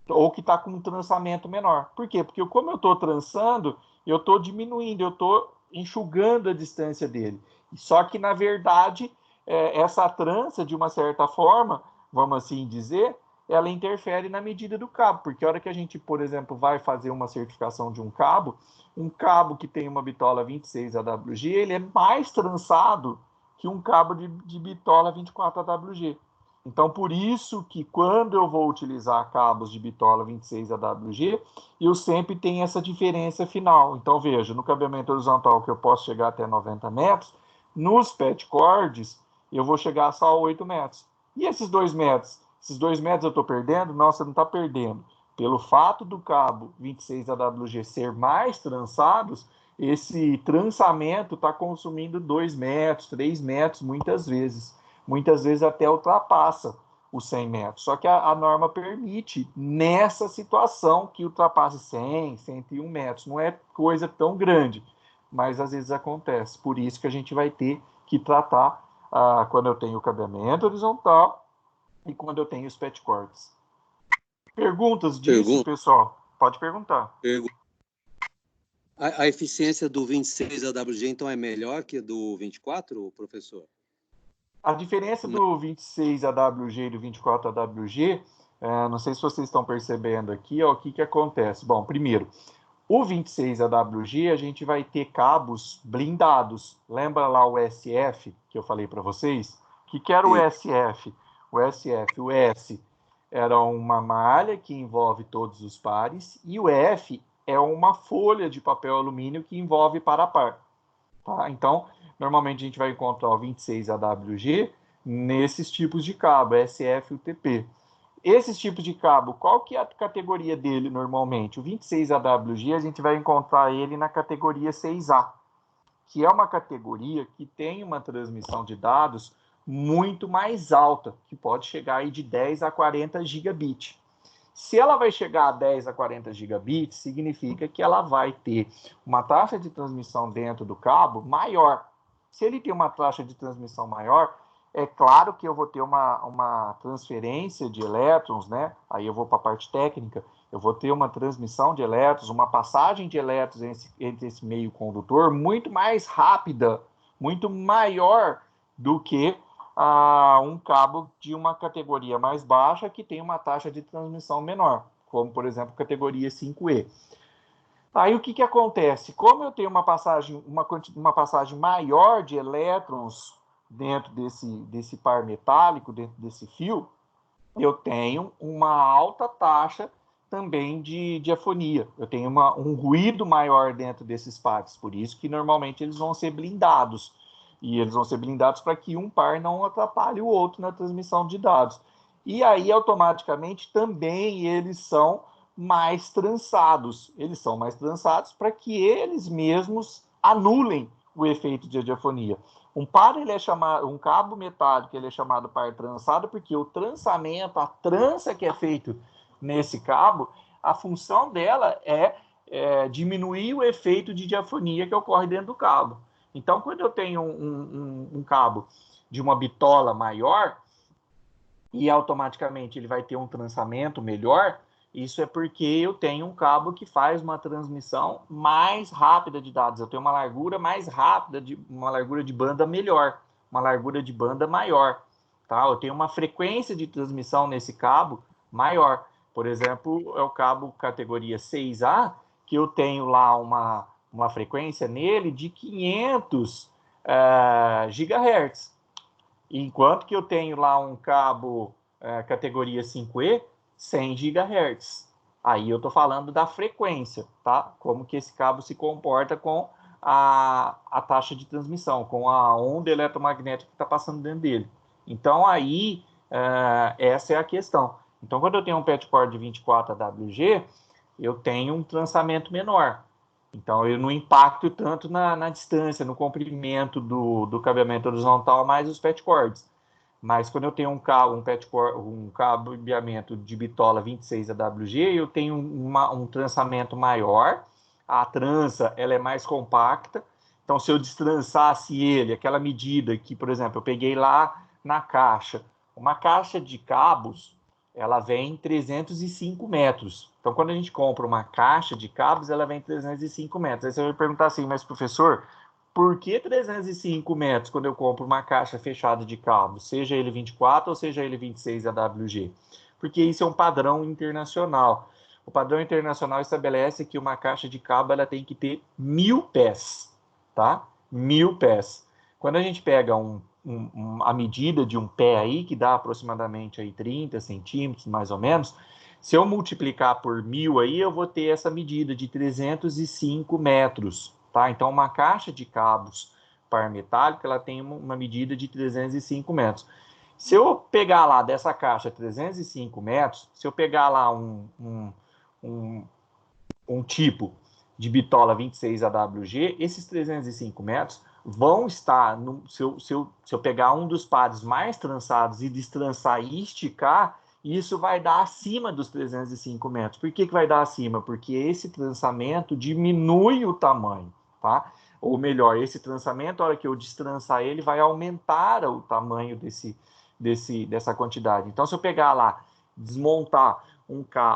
ou que está com um trançamento menor. Por quê? Porque como eu estou trançando, eu estou diminuindo, eu estou enxugando a distância dele. Só que, na verdade, essa trança, de uma certa forma, vamos assim dizer, ela interfere na medida do cabo. Porque a hora que a gente, por exemplo, vai fazer uma certificação de um cabo que tem uma bitola 26 AWG, ele é mais trançado que um cabo de bitola 24 AWG. Então, por isso que quando eu vou utilizar cabos de bitola 26 AWG, eu sempre tenho essa diferença final. Então, veja, no cabeamento horizontal, que eu posso chegar até 90 metros, nos pet cords, eu vou chegar só a 8 metros. E esses 2 metros? Esses 2 metros eu estou perdendo? Não, você não está perdendo. Pelo fato do cabo 26 AWG ser mais trançados, esse trançamento está consumindo 2 metros, 3 metros, muitas vezes até ultrapassa os 100 metros. Só que a norma permite, nessa situação, que ultrapasse 100, 101 metros. Não é coisa tão grande, mas às vezes acontece. Por isso que a gente vai ter que tratar quando eu tenho o cabeamento horizontal e quando eu tenho os pet cords. Perguntas disso, pessoal? Pode perguntar. A eficiência do 26 AWG, então, é melhor que a do 24, professor? A diferença do 26 AWG e do 24 AWG, não sei se vocês estão percebendo aqui, ó, o que acontece. Bom, primeiro, o 26 AWG a gente vai ter cabos blindados. Lembra lá o SF que eu falei para vocês? O que era o SF? O S era uma malha que envolve todos os pares e o F é uma folha de papel alumínio que envolve par a par. Tá? Então, normalmente a gente vai encontrar o 26 AWG nesses tipos de cabo, SF e UTP. Esses tipos de cabo, qual que é a categoria dele normalmente? O 26 AWG a gente vai encontrar ele na categoria 6A, que é uma categoria que tem uma transmissão de dados muito mais alta, que pode chegar aí de 10 a 40 gigabits. Se ela vai chegar a 10 a 40 gigabits, significa que ela vai ter uma taxa de transmissão dentro do cabo maior. Se ele tem uma taxa de transmissão maior, é claro que eu vou ter uma transferência de elétrons, né? Aí eu vou para a parte técnica, eu vou ter uma transmissão de elétrons, uma passagem de elétrons entre esse meio condutor muito mais rápida, muito maior do que um cabo de uma categoria mais baixa que tem uma taxa de transmissão menor, como, por exemplo, categoria 5E. Aí o que acontece? Como eu tenho uma passagem maior de elétrons dentro desse par metálico, dentro desse fio, eu tenho uma alta taxa também de diafonia. Eu tenho um ruído maior dentro desses pares, por isso que normalmente eles vão ser blindados. E eles vão ser blindados para que um par não atrapalhe o outro na transmissão de dados. E aí, automaticamente, também eles são mais trançados. Eles são mais trançados para que eles mesmos anulem o efeito de diafonia. Um par, ele é chamado, um cabo metálico, ele é chamado par trançado porque o trançamento, a trança que é feito nesse cabo, a função dela é diminuir o efeito de diafonia que ocorre dentro do cabo. Então, quando eu tenho um cabo de uma bitola maior e automaticamente ele vai ter um trançamento melhor, isso é porque eu tenho um cabo que faz uma transmissão mais rápida de dados. Eu tenho uma largura mais rápida, uma largura de banda melhor. uma largura de banda maior, tá? Eu tenho uma frequência de transmissão nesse cabo maior. Por exemplo, é o cabo categoria 6A, que eu tenho lá uma frequência nele de 500 GHz. Enquanto que eu tenho lá um cabo categoria 5E, 100 GHz. Aí eu estou falando da frequência, tá? Como que esse cabo se comporta com a taxa de transmissão, com a onda eletromagnética que está passando dentro dele. Então, aí, essa é a questão. Então, quando eu tenho um patchcord de 24 AWG, eu tenho um trançamento menor. Então, eu não impacto tanto na distância, no comprimento do cabeamento horizontal, mais os patchcords. Mas quando eu tenho um cabeamento de bitola 26 AWG, eu tenho um trançamento maior, a trança ela é mais compacta, então se eu destrançasse ele, aquela medida que, por exemplo, eu peguei lá na caixa, uma caixa de cabos, ela vem 305 metros. Então, quando a gente compra uma caixa de cabos, ela vem 305 metros. Aí você vai perguntar assim, mas professor, por que 305 metros quando eu compro uma caixa fechada de cabos, seja ele 24 ou seja ele 26 AWG? Porque isso é um padrão internacional. O padrão internacional estabelece que uma caixa de cabo ela tem que ter 1000 pés, tá? 1000 pés. Quando a gente pega a medida de um pé aí, que dá aproximadamente aí 30 centímetros, mais ou menos, se eu multiplicar por 1000 aí, eu vou ter essa medida de 305 metros, tá? Então, uma caixa de cabos par metálico, ela tem uma medida de 305 metros. Se eu pegar lá dessa caixa 305 metros, se eu pegar lá um tipo de bitola 26 AWG, esses 305 metros vão estar, se eu pegar um dos pares mais trançados e destrançar e esticar, isso vai dar acima dos 305 metros. Por que vai dar acima? Porque esse trançamento diminui o tamanho, tá? Ou melhor, esse trançamento, a hora que eu destrançar ele, vai aumentar o tamanho dessa quantidade. Então, se eu pegar lá, desmontar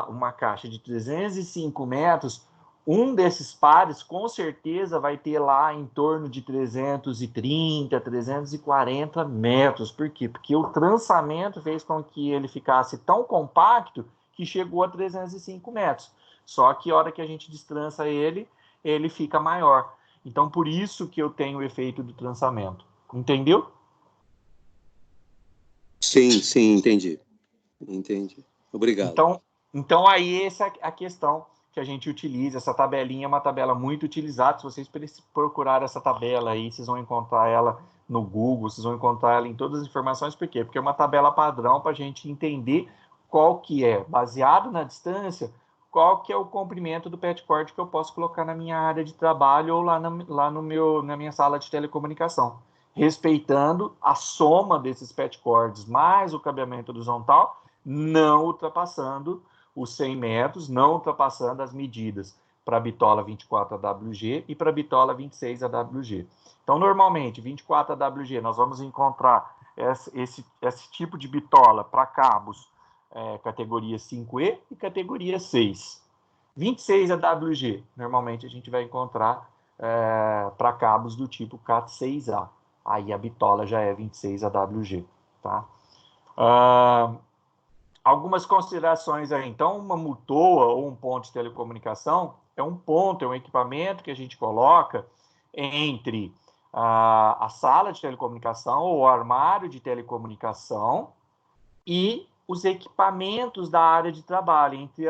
uma caixa de 305 metros, um desses pares, com certeza, vai ter lá em torno de 330, 340 metros. Por quê? Porque o trançamento fez com que ele ficasse tão compacto que chegou a 305 metros. Só que a hora que a gente destrança ele, ele fica maior. Então, por isso que eu tenho o efeito do trançamento. Entendeu? Sim, entendi. Entendi. Obrigado. Então aí essa é a questão que a gente utiliza. Essa tabelinha é uma tabela muito utilizada. Se vocês procurarem essa tabela aí, vocês vão encontrar ela no Google, vocês vão encontrar ela em todas as informações. Por quê? Porque é uma tabela padrão para a gente entender qual que é, baseado na distância, qual que é o comprimento do patchcord que eu posso colocar na minha área de trabalho ou na minha sala de telecomunicação, respeitando a soma desses patchcords mais o cabeamento horizontal, não ultrapassando os 100 metros, não ultrapassando as medidas para a bitola 24 AWG e para a bitola 26 AWG. Então, normalmente, 24 AWG, nós vamos encontrar esse tipo de bitola para cabos categoria 5E e categoria 6. 26 AWG, normalmente a gente vai encontrar para cabos do tipo CAT6A. Aí a bitola já é 26 AWG, tá? Algumas considerações aí. Então, uma mutoa ou um ponto de telecomunicação é um equipamento que a gente coloca entre a sala de telecomunicação ou o armário de telecomunicação e os equipamentos da área de trabalho, entre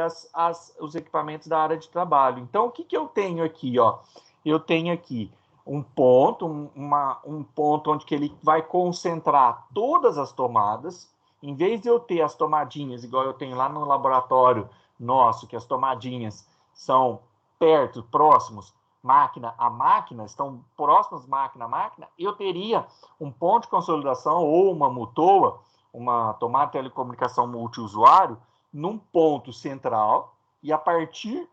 os equipamentos da área de trabalho. Então, o que eu tenho aqui? Ó? Eu tenho aqui um ponto, um ponto onde que ele vai concentrar todas as tomadas. Em vez de eu ter as tomadinhas, igual eu tenho lá no laboratório nosso, que as tomadinhas são perto, próximos, máquina a máquina, estão próximas máquina a máquina, eu teria um ponto de consolidação ou uma mutoa, uma tomada de telecomunicação multiusuário, num ponto central, e a partir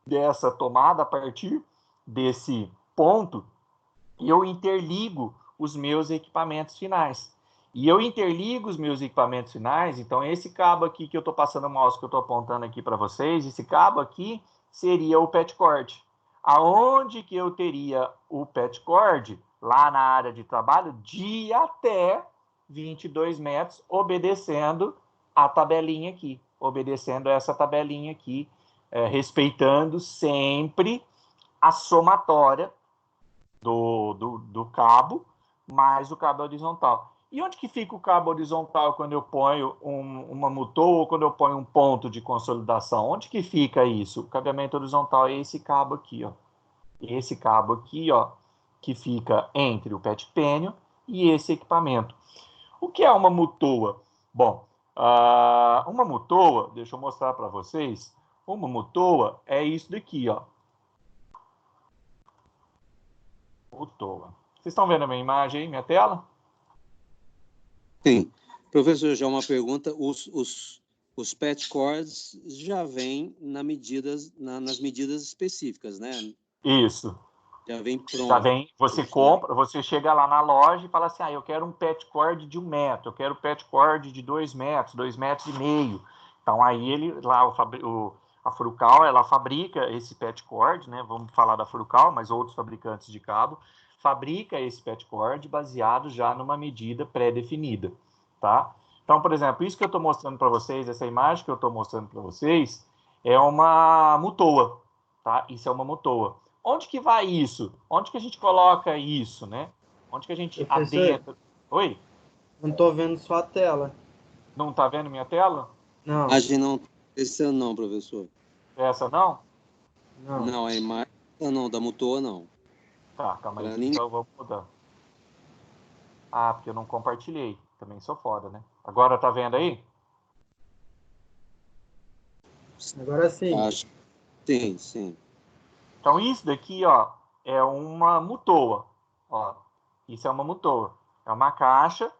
dessa tomada, a partir desse ponto, eu interligo os meus equipamentos finais. E eu interligo os meus equipamentos finais, então esse cabo aqui que eu estou passando o mouse, que eu estou apontando aqui para vocês, esse cabo aqui seria o patchcord. Aonde que eu teria o patchcord? lá na área de trabalho de até 22 metros, obedecendo a tabelinha aqui, obedecendo essa tabelinha aqui, respeitando sempre a somatória do cabo mais o cabo horizontal. E onde que fica o cabo horizontal quando eu ponho uma mutoa ou quando eu ponho um ponto de consolidação? Onde que fica isso? O cabeamento horizontal é esse cabo aqui, ó. Esse cabo aqui, ó, que fica entre o pet pênio e esse equipamento. O que é uma mutoa? Bom, uma mutoa, deixa eu mostrar para vocês, uma mutoa é isso daqui, ó. Mutoa. Vocês estão vendo a minha imagem aí, minha tela? Sim. Professor, já uma pergunta. Os patch cords já vêm nas medidas específicas, né? Isso. Já vem pronto. Já vem, você compra, você chega lá na loja e fala assim, eu quero um patch cord de 1 metro, eu quero patch cord de 2 metros, 2,5 metros. Então aí a Furukawa, ela fabrica esse patch cord, né? Vamos falar da Furukawa, mas outros fabricantes de cabo, fabrica esse patch cord baseado já numa medida pré-definida, tá? Então, por exemplo, isso que eu estou mostrando para vocês, essa imagem que eu estou mostrando para vocês, é uma mutoa, tá? Isso é uma mutoa. Onde que vai isso? Onde que a gente coloca isso, né? Onde que a gente adentra? Oi? Não estou vendo sua tela. Não está vendo minha tela? Não. A gente não... Esse não, professor. Essa não? Não. Não, a imagem não, da mutoa não. Tá, calma aí, Pra então eu vou mudar. Porque eu não compartilhei. Também sou foda, né? Agora tá vendo aí? Agora sim. Acho. Sim, sim. Então isso daqui, ó, é uma mutoa. Ó, isso é uma mutoa. É uma caixa,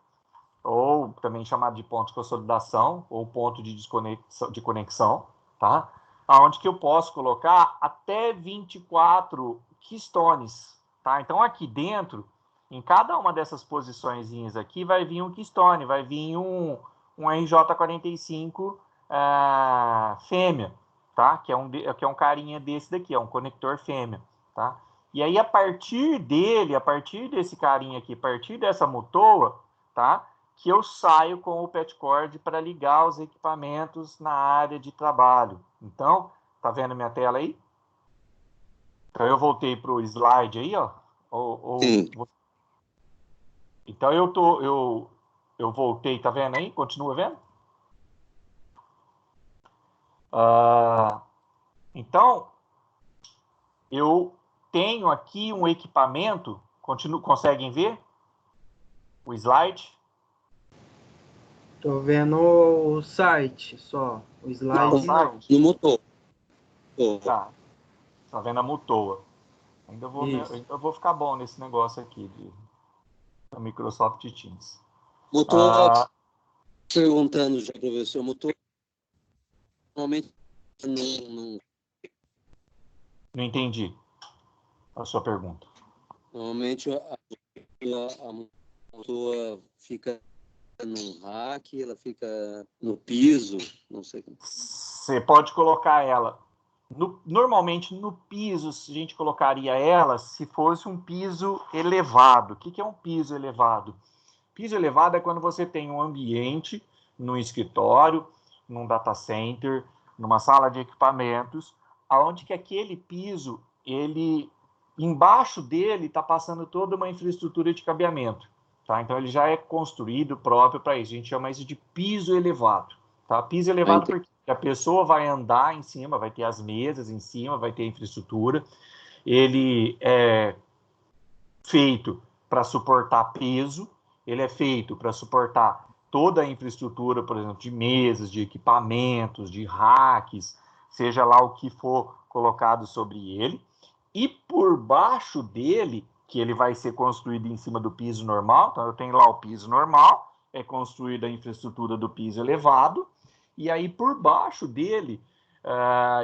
ou também chamado de ponto de consolidação, ou ponto de conexão, tá? Onde que eu posso colocar até 24 keystones, tá? Então aqui dentro, em cada uma dessas posiçõezinhas aqui, vai vir um keystone, vai vir um RJ45 fêmea, tá? Que é um carinha desse daqui, é um conector fêmea, tá? E aí, a partir desse carinha aqui, a partir dessa mutoa, tá? Que eu saio com o patch cord para ligar os equipamentos na área de trabalho. Então, tá vendo minha tela aí? Então, eu voltei para o slide aí, ó. Sim. Então, eu voltei, tá vendo aí? Continua vendo? Então, eu tenho aqui um equipamento, conseguem ver o slide? Tô vendo o site só. O slide não. No motor. Tá vendo a mutoa. Ainda vou ficar bom nesse negócio aqui da Microsoft Teams. Motor, perguntando já, professor, motor normalmente não entendi a sua pergunta. Normalmente a motor fica no rack, ela fica no piso, não sei como. Você pode colocar ela normalmente no piso, a gente colocaria ela se fosse um piso elevado. O que é um piso elevado? Piso elevado é quando você tem um ambiente no escritório, num data center, numa sala de equipamentos, aonde que aquele piso, embaixo dele está passando toda uma infraestrutura de cabeamento, tá? Então ele já é construído próprio para isso. A gente chama isso de piso elevado, tá? Piso elevado porque a pessoa vai andar em cima, vai ter as mesas em cima, vai ter a infraestrutura. Ele é feito para suportar peso, ele é feito para suportar toda a infraestrutura, por exemplo, de mesas, de equipamentos, de racks, seja lá o que for colocado sobre ele. E por baixo dele, que ele vai ser construído em cima do piso normal, então eu tenho lá o piso normal, é construída a infraestrutura do piso elevado, e aí por baixo dele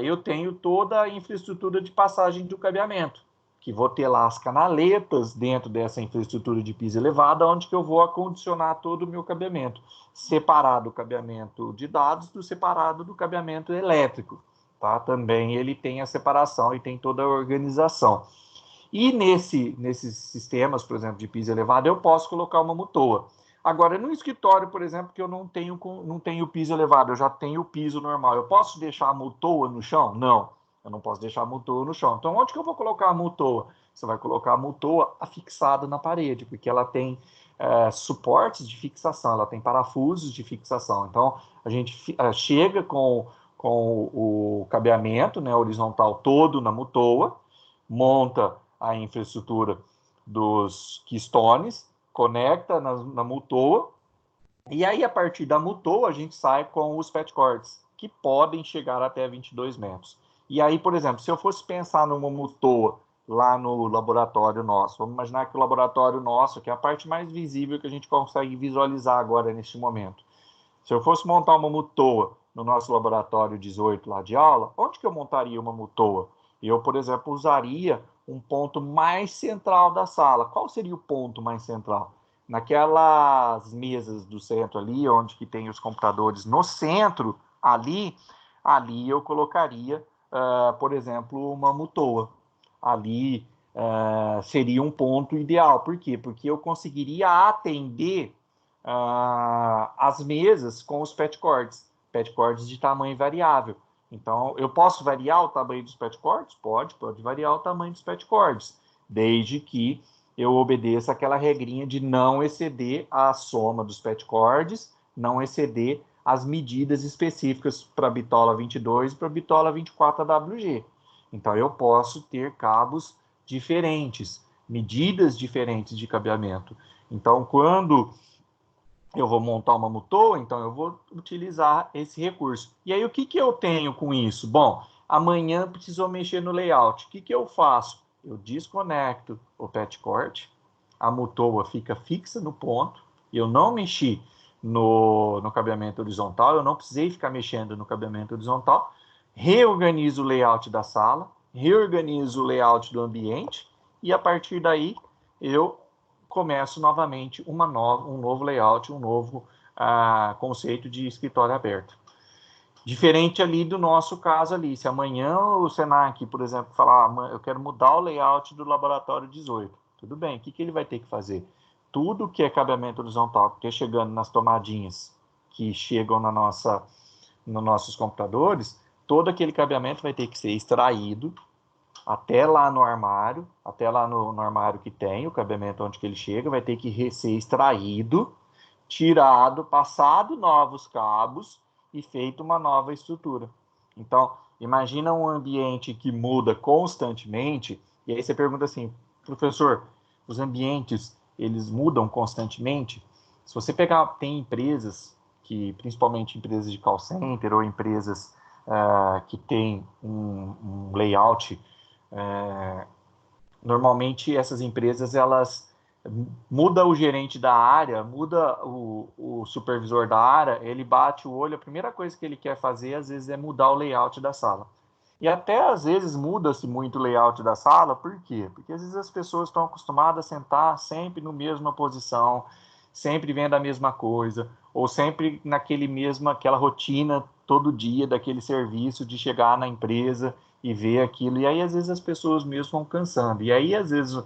eu tenho toda a infraestrutura de passagem do cabeamento, que vou ter lá as canaletas dentro dessa infraestrutura de piso elevado, onde que eu vou acondicionar todo o meu cabeamento, separado o cabeamento de dados separado do cabeamento elétrico, tá? Também ele tem a separação e tem toda a organização. E nesses sistemas, por exemplo, de piso elevado, eu posso colocar uma mutoa. Agora, no escritório, por exemplo, que eu não tenho piso elevado, eu já tenho o piso normal, eu posso deixar a mutoa no chão? Não, eu não posso deixar a mutoa no chão. Então, onde que eu vou colocar a mutoa? Você vai colocar a mutoa afixada na parede, porque ela tem suportes de fixação, ela tem parafusos de fixação. Então, a gente chega com o cabeamento, né, horizontal todo na mutoa, monta a infraestrutura dos keystones, conecta na mutoa, e aí a partir da mutoa a gente sai com os petcords, que podem chegar até 22 metros. E aí, por exemplo, se eu fosse pensar numa mutoa lá no laboratório nosso, vamos imaginar que o laboratório nosso, que é a parte mais visível que a gente consegue visualizar agora neste momento, se eu fosse montar uma mutoa no nosso laboratório 18 lá de aula, onde que eu montaria uma mutoa? Eu, por exemplo, usaria um ponto mais central da sala. Qual seria o ponto mais central? Naquelas mesas do centro ali, onde que tem os computadores no centro, ali eu colocaria, por exemplo, uma mutoa. Ali seria um ponto ideal. Por quê? Porque eu conseguiria atender as mesas com os petcords de tamanho variável. Então, eu posso variar o tamanho dos petcords? Pode variar o tamanho dos petcords, desde que eu obedeça aquela regrinha de não exceder a soma dos petcords, não exceder as medidas específicas para a bitola 22 e para a bitola 24 AWG. Então, eu posso ter cabos diferentes, medidas diferentes de cabeamento. Então, quando eu vou montar uma mutoa, então eu vou utilizar esse recurso. E aí, o que eu tenho com isso? Bom, amanhã precisou mexer no layout. O que eu faço? Eu desconecto o petcord, a mutoa fica fixa no ponto, eu não mexi no cabeamento horizontal, eu não precisei ficar mexendo no cabeamento horizontal, reorganizo o layout da sala, reorganizo o layout do ambiente, e a partir daí eu começo novamente um novo layout, um novo conceito de escritório aberto. Diferente ali do nosso caso ali, se amanhã o Senac, por exemplo, falar, eu quero mudar o layout do laboratório 18, tudo bem, o que ele vai ter que fazer? Tudo que é cabeamento horizontal, porque chegando nas tomadinhas que chegam nos nossos computadores, todo aquele cabeamento vai ter que ser extraído, até lá no armário, no armário que tem o cabeamento onde que ele chega, vai ter que ser extraído, tirado, passado novos cabos e feito uma nova estrutura. Então, imagina um ambiente que muda constantemente, e aí você pergunta assim, professor, os ambientes, eles mudam constantemente? Se você pegar, tem empresas, principalmente empresas de call center ou empresas que têm um layout. Normalmente essas empresas elas muda o gerente da área, muda o supervisor da área, ele bate o olho, a primeira coisa que ele quer fazer às vezes é mudar o layout da sala. E até às vezes muda-se muito o layout da sala, por quê? Porque às vezes as pessoas estão acostumadas a sentar sempre na mesma posição, sempre vendo a mesma coisa, ou sempre aquela rotina todo dia daquele serviço de chegar na empresa e ver aquilo, e aí às vezes as pessoas mesmo vão cansando, e aí às vezes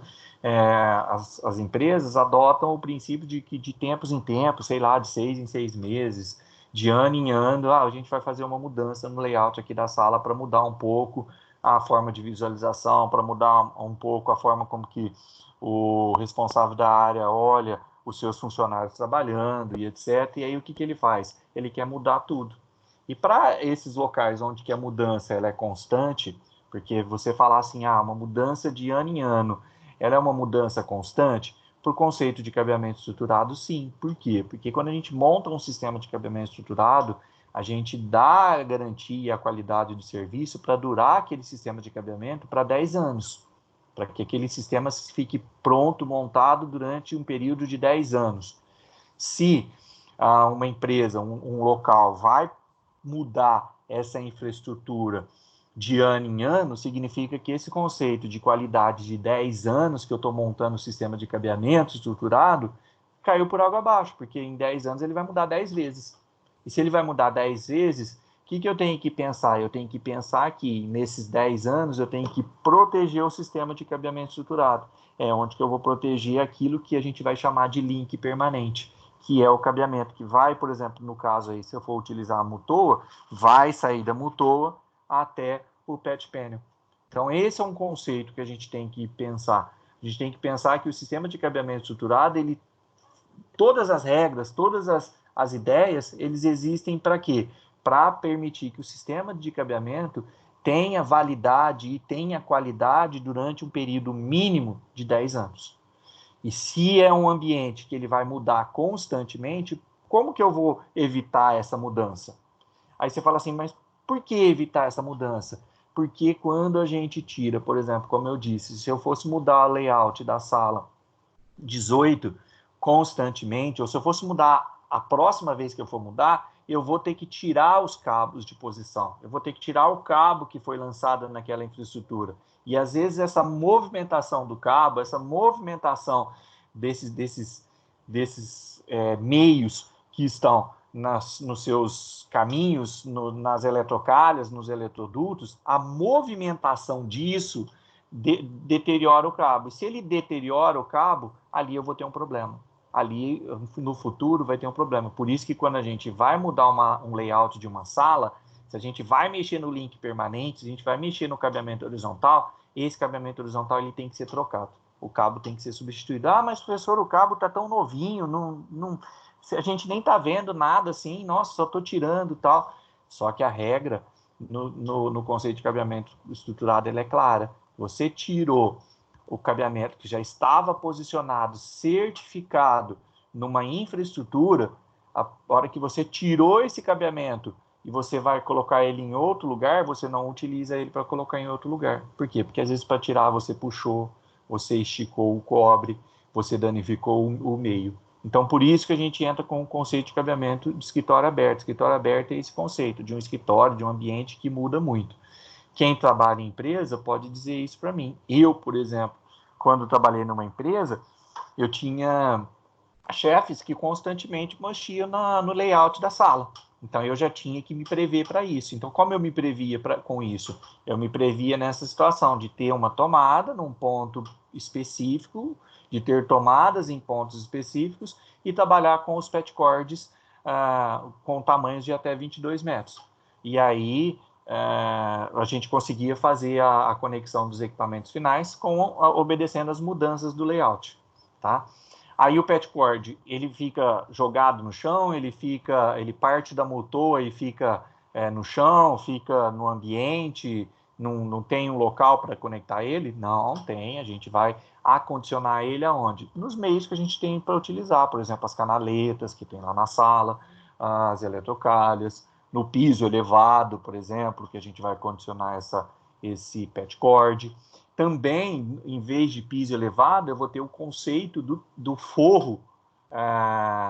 as empresas adotam o princípio de que de tempos em tempos, sei lá, de 6 em 6 meses, de ano em ano, a gente vai fazer uma mudança no layout aqui da sala para mudar um pouco a forma de visualização, para mudar um pouco a forma como que o responsável da área olha os seus funcionários trabalhando e etc. E aí o que ele faz? Ele quer mudar tudo. E para esses locais onde que a mudança ela é constante, porque você falar assim, uma mudança de ano em ano, ela é uma mudança constante? Por conceito de cabeamento estruturado, sim. Por quê? Porque quando a gente monta um sistema de cabeamento estruturado, a gente dá a garantia e a qualidade de serviço para durar aquele sistema de cabeamento para 10 anos, para que aquele sistema fique pronto, montado durante um período de 10 anos. Se uma empresa, um local vai mudar essa infraestrutura de ano em ano, significa que esse conceito de qualidade de 10 anos que eu estou montando o sistema de cabeamento estruturado caiu por água abaixo, porque em 10 anos ele vai mudar 10 vezes. E se ele vai mudar 10 vezes, que eu tenho que pensar? Eu tenho que pensar que nesses 10 anos eu tenho que proteger o sistema de cabeamento estruturado. É onde que eu vou proteger aquilo que a gente vai chamar de link permanente, que é o cabeamento que vai, por exemplo, no caso aí, se eu for utilizar a mutoa, vai sair da mutoa até o patch panel. Então, esse é um conceito que a gente tem que pensar. A gente tem que pensar que o sistema de cabeamento estruturado, todas as regras, todas as ideias, eles existem para quê? Para permitir que o sistema de cabeamento tenha validade e tenha qualidade durante um período mínimo de 10 anos. E se é um ambiente que ele vai mudar constantemente, como que eu vou evitar essa mudança? Aí você fala assim, mas por que evitar essa mudança? Porque quando a gente tira, por exemplo, como eu disse, se eu fosse mudar o layout da sala 18 constantemente, ou se eu fosse mudar a próxima vez que eu for mudar, eu vou ter que tirar os cabos de posição, eu vou ter que tirar o cabo que foi lançado naquela infraestrutura. E às vezes essa movimentação do cabo, essa movimentação desses meios que estão nos seus caminhos, nas eletrocalhas, nos eletrodutos, a movimentação disso deteriora o cabo. E se ele deteriora o cabo, ali eu vou ter um problema. Ali, no futuro, vai ter um problema. Por isso que quando a gente vai mudar um layout de uma sala, se a gente vai mexer no link permanente, se a gente vai mexer no cabeamento horizontal, esse cabeamento horizontal ele tem que ser trocado. O cabo tem que ser substituído. Ah, mas professor, o cabo está tão novinho, a gente nem está vendo nada assim, nossa, só estou tirando e tal. Só que a regra no conceito de cabeamento estruturado ela é clara. Você tirou o cabeamento que já estava posicionado, certificado numa infraestrutura, a hora que você tirou esse cabeamento e você vai colocar ele em outro lugar, você não utiliza ele para colocar em outro lugar. Por quê? Porque às vezes para tirar você puxou, você esticou o cobre, você danificou o meio. Então, por isso que a gente entra com o conceito de cabeamento de escritório aberto. Escritório aberto é esse conceito de um escritório, de um ambiente que muda muito. Quem trabalha em empresa pode dizer isso para mim. Eu, por exemplo, quando trabalhei numa empresa, eu tinha chefes que constantemente mexiam no layout da sala. Então, eu já tinha que me prever para isso. Então, como eu me previa com isso? Eu me previa nessa situação de ter uma tomada num ponto específico, de ter tomadas em pontos específicos e trabalhar com os patch cords com tamanhos de até 22 metros. E aí, a gente conseguia fazer a conexão dos equipamentos finais obedecendo as mudanças do layout, tá? Aí o patch cord, ele fica jogado no chão, ele parte da mutoa e fica no chão, fica no ambiente, não tem um local para conectar ele? Não, tem, a gente vai acondicionar ele aonde? Nos meios que a gente tem para utilizar, por exemplo, as canaletas que tem lá na sala, as eletrocalhas, no piso elevado, por exemplo, que a gente vai condicionar esse patch cord. Também, em vez de piso elevado, eu vou ter o conceito do forro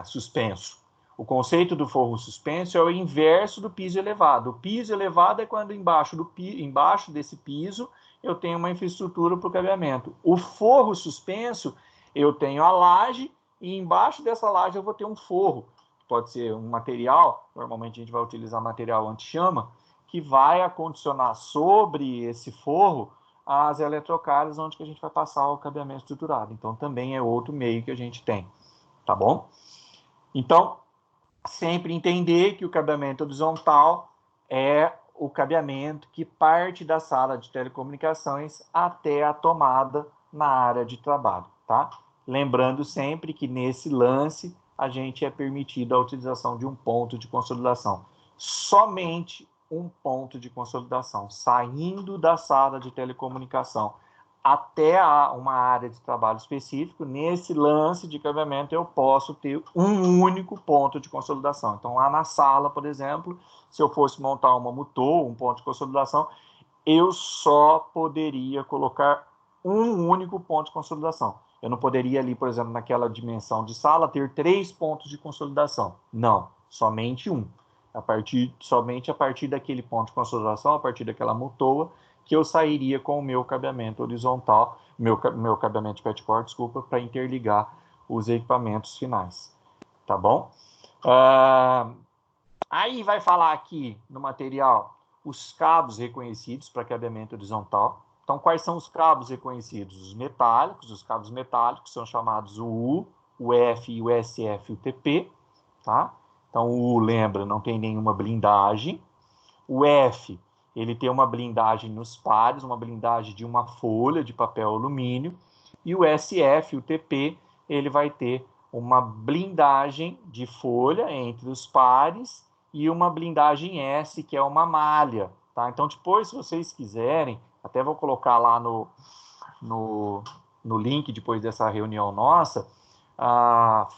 suspenso. O conceito do forro suspenso é o inverso do piso elevado. O piso elevado é quando embaixo desse piso eu tenho uma infraestrutura para o cabeamento. O forro suspenso, eu tenho a laje e embaixo dessa laje eu vou ter um forro. Pode ser um material, normalmente a gente vai utilizar material anti-chama, que vai acondicionar sobre esse forro as eletrocalhas, onde que a gente vai passar o cabeamento estruturado. Então, também é outro meio que a gente tem, tá bom? Então, sempre entender que o cabeamento horizontal é o cabeamento que parte da sala de telecomunicações até a tomada na área de trabalho, tá? Lembrando sempre que nesse lance a gente é permitido a utilização de um ponto de consolidação. Somente um ponto de consolidação, saindo da sala de telecomunicação até uma área de trabalho específico, nesse lance de cabeamento eu posso ter um único ponto de consolidação. Então, lá na sala, por exemplo, se eu fosse montar uma mutoa, um ponto de consolidação, eu só poderia colocar um único ponto de consolidação. Eu não poderia ali, por exemplo, naquela dimensão de sala, ter 3 pontos de consolidação. Não, somente um. Somente a partir daquele ponto de consolidação, a partir daquela mutoa, que eu sairia com o meu cabeamento horizontal, meu cabeamento de patch cord, desculpa, para interligar os equipamentos finais. Tá bom? Aí vai falar aqui no material os cabos reconhecidos para cabeamento horizontal. Então, quais são os cabos reconhecidos? Os metálicos, os cabos metálicos são chamados o U, o F, o SF e o TP, tá? Então, o U, lembra, não tem nenhuma blindagem. O F, ele tem uma blindagem nos pares, uma blindagem de uma folha de papel alumínio. E o SF, o TP, ele vai ter uma blindagem de folha entre os pares e uma blindagem S, que é uma malha, tá? Então, depois, se vocês quiserem, até vou colocar lá no link, depois dessa reunião nossa,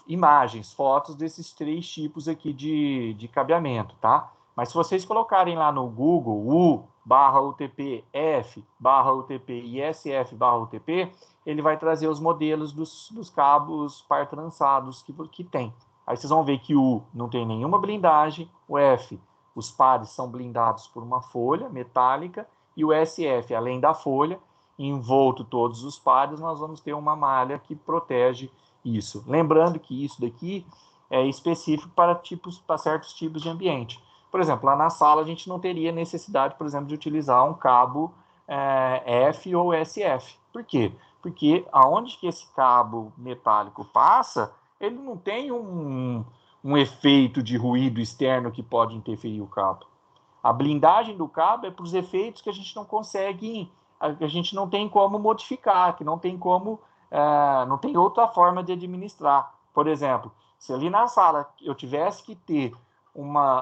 imagens, fotos desses 3 tipos aqui de cabeamento, tá? Mas se vocês colocarem lá no Google U/UTP, F/UTP e SF/UTP, ele vai trazer os modelos dos cabos par trançados que tem. Aí vocês vão ver que o U não tem nenhuma blindagem, o F, os pares são blindados por uma folha metálica, e o SF, além da folha, envolto todos os pares, nós vamos ter uma malha que protege isso. Lembrando que isso daqui é específico para certos tipos de ambiente. Por exemplo, lá na sala a gente não teria necessidade, por exemplo, de utilizar um cabo F ou SF. Por quê? Porque aonde que esse cabo metálico passa, ele não tem um efeito de ruído externo que pode interferir o cabo. A blindagem do cabo é para os efeitos que a gente não consegue, a gente não tem como modificar, que não tem como, não tem outra forma de administrar. Por exemplo, se ali na sala eu tivesse que ter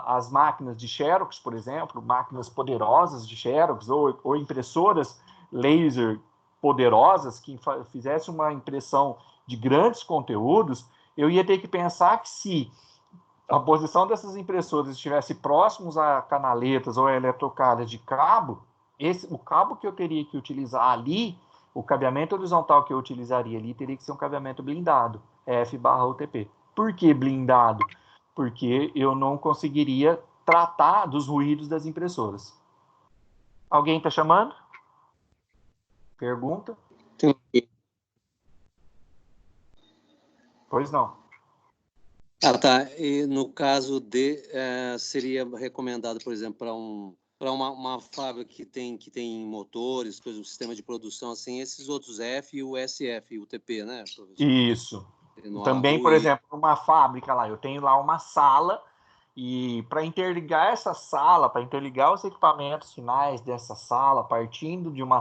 as máquinas de Xerox, por exemplo, máquinas poderosas de Xerox ou impressoras laser poderosas que fizesse uma impressão de grandes conteúdos, eu ia ter que pensar que se a posição dessas impressoras estivesse próximos a canaletas ou a eletrocadas de cabo, o cabo que eu teria que utilizar ali, o cabeamento horizontal que eu utilizaria ali, teria que ser um cabeamento blindado, F/UTP. Por que blindado? Porque eu não conseguiria tratar dos ruídos das impressoras. Alguém está chamando? Pergunta? Pois não. Tá. E no caso seria recomendado, por exemplo, para uma fábrica que tem motores, coisa, um sistema de produção assim, esses outros F e o SF, o TP, né, professor? Isso. Também, por exemplo, uma fábrica lá, eu tenho lá uma sala, e para interligar essa sala, para interligar os equipamentos finais dessa sala, partindo de uma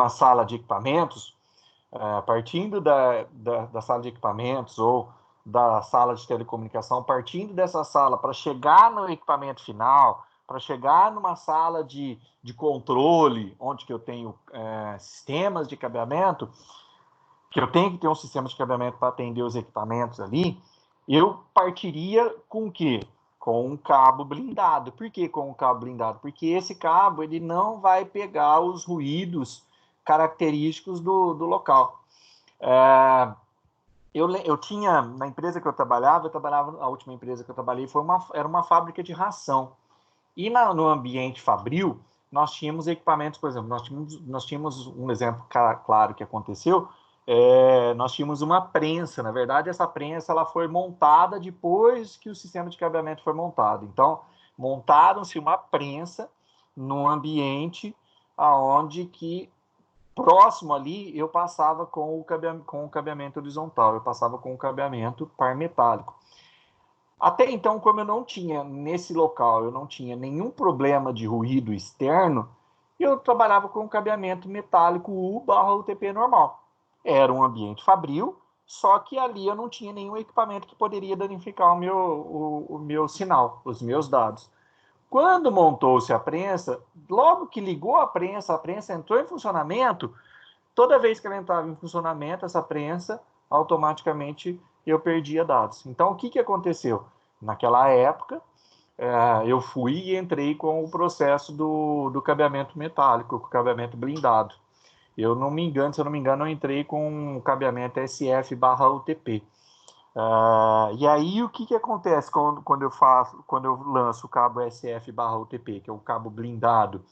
sala de equipamentos, partindo da sala de equipamentos ou da sala de telecomunicação, partindo dessa sala para chegar no equipamento final, para chegar numa sala de controle, onde que eu tenho sistemas de cabeamento, que eu tenho que ter um sistema de cabeamento para atender os equipamentos ali, eu partiria com o quê? Com um cabo blindado. Por que com um cabo blindado? Porque esse cabo ele não vai pegar os ruídos característicos do local. Eu tinha, na empresa que eu trabalhava, a última empresa que eu trabalhei era uma fábrica de ração. E no ambiente fabril, nós tínhamos equipamentos, por exemplo, nós tínhamos um exemplo claro que aconteceu, nós tínhamos uma prensa. Na verdade, essa prensa ela foi montada depois que o sistema de cabeamento foi montado. Então, montaram-se uma prensa num ambiente onde que próximo ali eu passava com o cabeamento horizontal, eu passava com o cabeamento par metálico. Até então, como eu não tinha nesse local, eu não tinha nenhum problema de ruído externo, eu trabalhava com o cabeamento metálico U/UTP normal. Era um ambiente fabril, só que ali eu não tinha nenhum equipamento que poderia danificar o meu sinal, os meus dados. Quando montou-se a prensa, logo que ligou a prensa entrou em funcionamento, toda vez que ela entrava em funcionamento, essa prensa, automaticamente eu perdia dados. Então, o que aconteceu? Naquela época, eu fui e entrei com o processo do cabeamento metálico, com o cabeamento blindado. Se eu não me engano, eu entrei com o cabeamento SF/UTP. E aí, o que acontece quando eu lanço o cabo SF/UTP, que é o cabo blindado?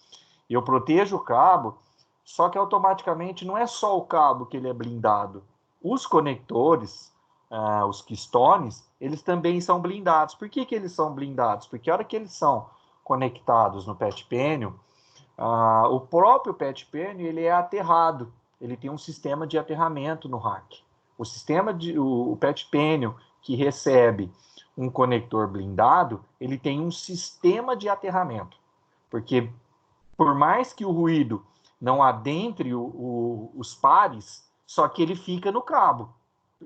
Eu protejo o cabo, só que automaticamente não é só o cabo que ele é blindado. Os conectores, os keystones, eles também são blindados. Por que eles são blindados? Porque a hora que eles são conectados no patch panel, o próprio patch panel ele é aterrado. Ele tem um sistema de aterramento no rack. O patch panel que recebe um conector blindado, ele tem um sistema de aterramento. Porque por mais que o ruído não adentre os pares, só que ele fica no cabo.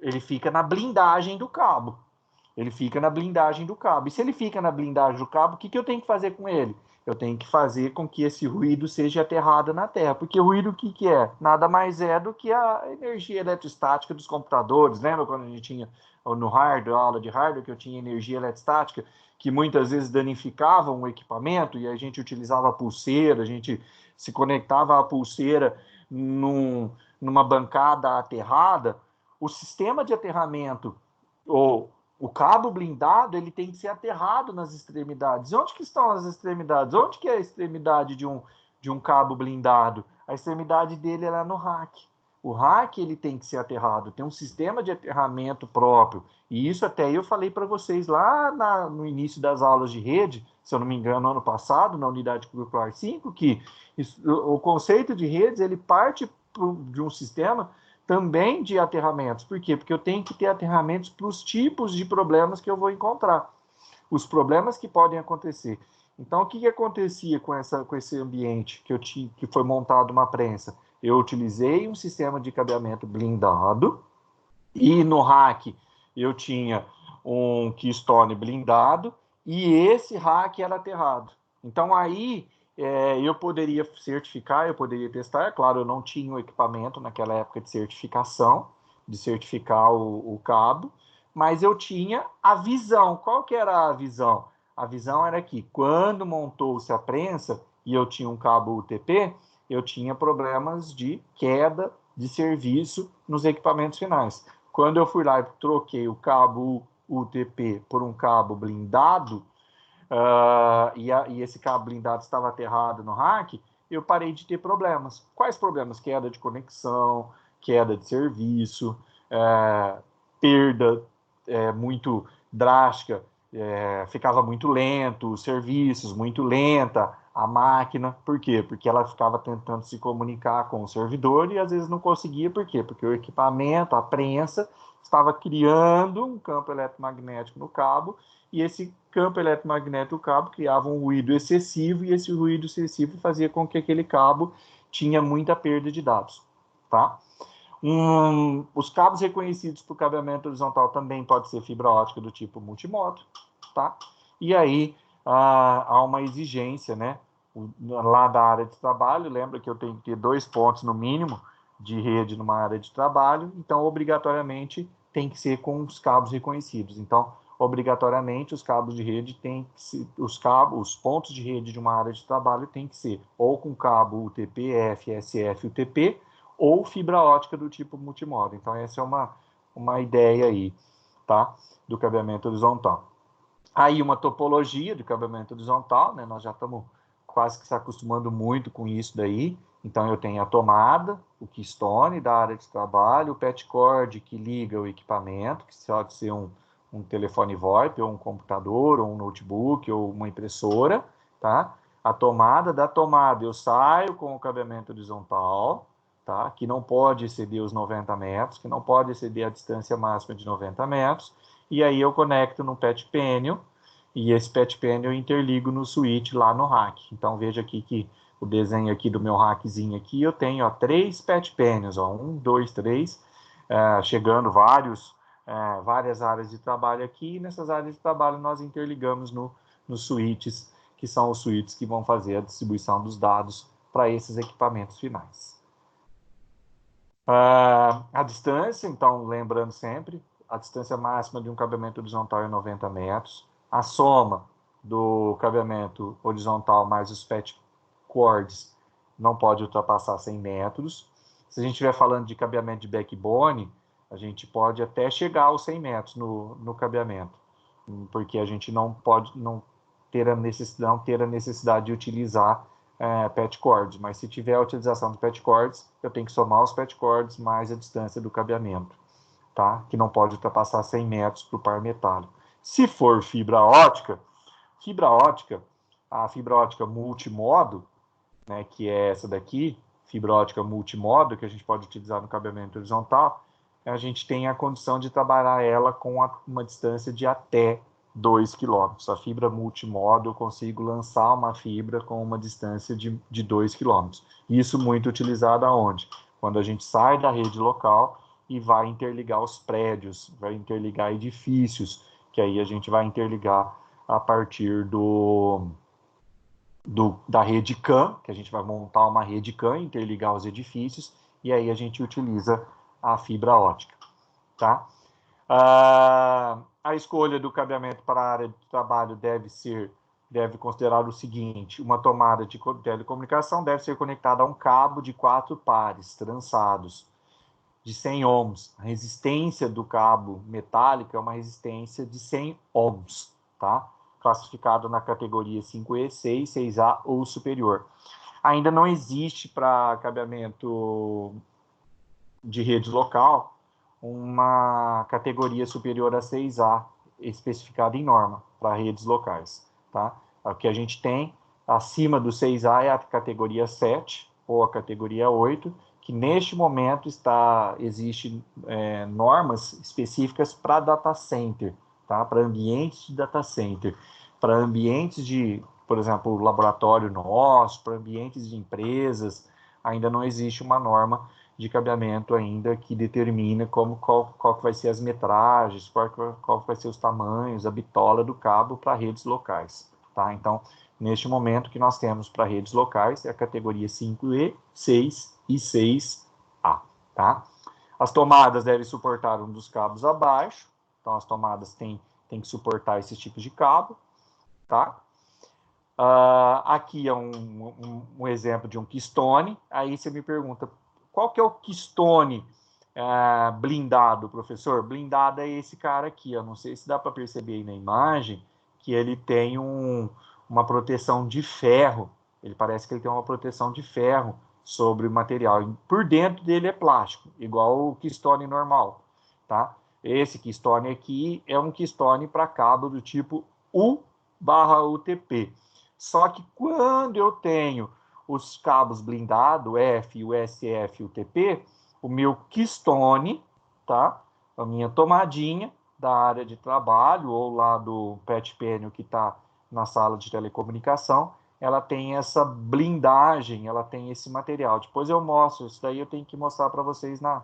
Ele fica na blindagem do cabo. Ele fica na blindagem do cabo. E se ele fica na blindagem do cabo, o que eu tenho que fazer com ele? Eu tenho que fazer com que esse ruído seja aterrado na terra. Porque o ruído, o que é? Nada mais é do que a energia eletrostática dos computadores. Lembra quando a gente tinha no hardware, aula de hardware, que eu tinha energia eletrostática, que muitas vezes danificavam o equipamento, e a gente utilizava a pulseira, a gente se conectava à pulseira numa bancada aterrada. O sistema de aterramento, ou o cabo blindado, ele tem que ser aterrado nas extremidades. Onde que estão as extremidades? Onde que é a extremidade de um cabo blindado? A extremidade dele é lá no rack. O rack ele tem que ser aterrado, tem um sistema de aterramento próprio. E isso até eu falei para vocês lá no início das aulas de rede, se eu não me engano, ano passado, na unidade curricular 5, que o conceito de redes ele parte de um sistema também de aterramentos. Por quê? Porque eu tenho que ter aterramentos para os tipos de problemas que eu vou encontrar, os problemas que podem acontecer. Então, o que acontecia com esse ambiente que foi montado uma prensa? Eu utilizei um sistema de cabeamento blindado e no rack eu tinha um keystone blindado e esse rack era aterrado. Então, aí eu poderia certificar, eu poderia testar. É claro, eu não tinha o equipamento naquela época de certificação, de certificar o cabo, mas eu tinha a visão. Qual que era a visão? A visão era que quando montou-se a prensa e eu tinha um cabo UTP, eu tinha problemas de queda de serviço nos equipamentos finais. Quando eu fui lá e troquei o cabo UTP por um cabo blindado, e esse cabo blindado estava aterrado no rack, eu parei de ter problemas. Quais problemas? Queda de conexão, queda de serviço, perda muito drástica, ficava muito lento, os serviços muito lenta, a máquina. Por quê? Porque ela ficava tentando se comunicar com o servidor e às vezes não conseguia. Por quê? Porque o equipamento, a prensa, estava criando um campo eletromagnético no cabo, e esse campo eletromagnético do cabo criava um ruído excessivo, e esse ruído excessivo fazia com que aquele cabo tinha muita perda de dados, tá? Os cabos reconhecidos para o cabeamento horizontal também pode ser fibra ótica do tipo multimodo, tá? E aí há uma exigência, né? Lá da área de trabalho, lembra que eu tenho que ter 2 pontos no mínimo de rede numa área de trabalho, então obrigatoriamente tem que ser com os cabos reconhecidos. Então, obrigatoriamente os cabos de rede tem que ser, os pontos de rede de uma área de trabalho tem que ser ou com cabo UTP, FSF, UTP, ou fibra ótica do tipo multimodo. Então, essa é uma ideia aí, tá? Do cabeamento horizontal. Aí, uma topologia do cabeamento horizontal, né? Nós já estamos quase que se acostumando muito com isso daí. Então, eu tenho a tomada, o keystone da área de trabalho, o patch cord que liga o equipamento, que pode ser um telefone VoIP, ou um computador, ou um notebook, ou uma impressora, tá? A tomada, da tomada eu saio com o cabeamento horizontal, tá? Que não pode exceder os 90 metros, que não pode exceder a distância máxima de 90 metros, e aí eu conecto no patch panel, e esse patch panel eu interligo no switch lá no rack. Então, veja aqui que o desenho aqui do meu rackzinho aqui, eu tenho 3 patch panels, 1, 2, 3, chegando várias áreas de trabalho aqui, e nessas áreas de trabalho nós interligamos nos switches, que são os switches que vão fazer a distribuição dos dados para esses equipamentos finais. A distância, então, lembrando sempre, a distância máxima de um cabeamento horizontal é 90 metros. A soma do cabeamento horizontal mais os patch cords não pode ultrapassar 100 metros. Se a gente estiver falando de cabeamento de backbone, a gente pode até chegar aos 100 metros no cabeamento, porque a gente não pode ter a necessidade de utilizar patch cords, mas se tiver a utilização de patch cords, eu tenho que somar os patch cords mais a distância do cabeamento, tá? Que não pode ultrapassar 100 metros para o par metálico. Se for fibra ótica, a fibra ótica multimodo, né, que é essa daqui, fibra ótica multimodo, que a gente pode utilizar no cabeamento horizontal, a gente tem a condição de trabalhar ela com uma distância de até 2 km. A fibra multimodo, eu consigo lançar uma fibra com uma distância de 2 km. Isso muito utilizado aonde? Quando a gente sai da rede local e vai interligar os prédios, vai interligar edifícios, que aí a gente vai interligar a partir da rede CAN, que a gente vai montar uma rede CAN, interligar os edifícios, e aí a gente utiliza a fibra ótica, tá? A escolha do cabeamento para a área de trabalho deve considerar o seguinte: uma tomada de telecomunicação deve ser conectada a um cabo de 4 pares trançados de 100 ohms. A resistência do cabo metálico é uma resistência de 100 ohms, tá? Classificado na categoria 5E, 6, 6A ou superior. Ainda não existe para cabeamento de rede local uma categoria superior a 6A especificada em norma para redes locais, tá? O que a gente tem acima do 6A é a categoria 7 ou a categoria 8, que neste momento existe normas específicas para data center, tá? Para ambientes de data center, para ambientes de, por exemplo, laboratório nosso, para ambientes de empresas, ainda não existe uma norma de cabeamento ainda que determina qual que vai ser as metragens, qual vai ser os tamanhos, a bitola do cabo para redes locais, tá? Então, neste momento, o que nós temos para redes locais é a categoria 5E, 6 e 6A, tá? As tomadas devem suportar um dos cabos abaixo, então as tomadas têm que suportar esses tipos de cabo, tá? Aqui é um exemplo de um keystone. Aí você me pergunta, qual que é o keystone blindado, professor? Blindado é esse cara aqui, ó. Não sei se dá para perceber aí na imagem que ele tem uma proteção de ferro. Ele parece que ele tem uma proteção de ferro sobre o material. Por dentro dele é plástico, igual o keystone normal, tá? Esse keystone aqui é um keystone para cabo do tipo U/UTP. Só que quando eu tenho os cabos blindados, F, USF e UTP, o meu keystone, tá? A minha tomadinha da área de trabalho ou lá do patch panel que está na sala de telecomunicação, ela tem essa blindagem, ela tem esse material. Depois eu mostro, isso daí eu tenho que mostrar para vocês na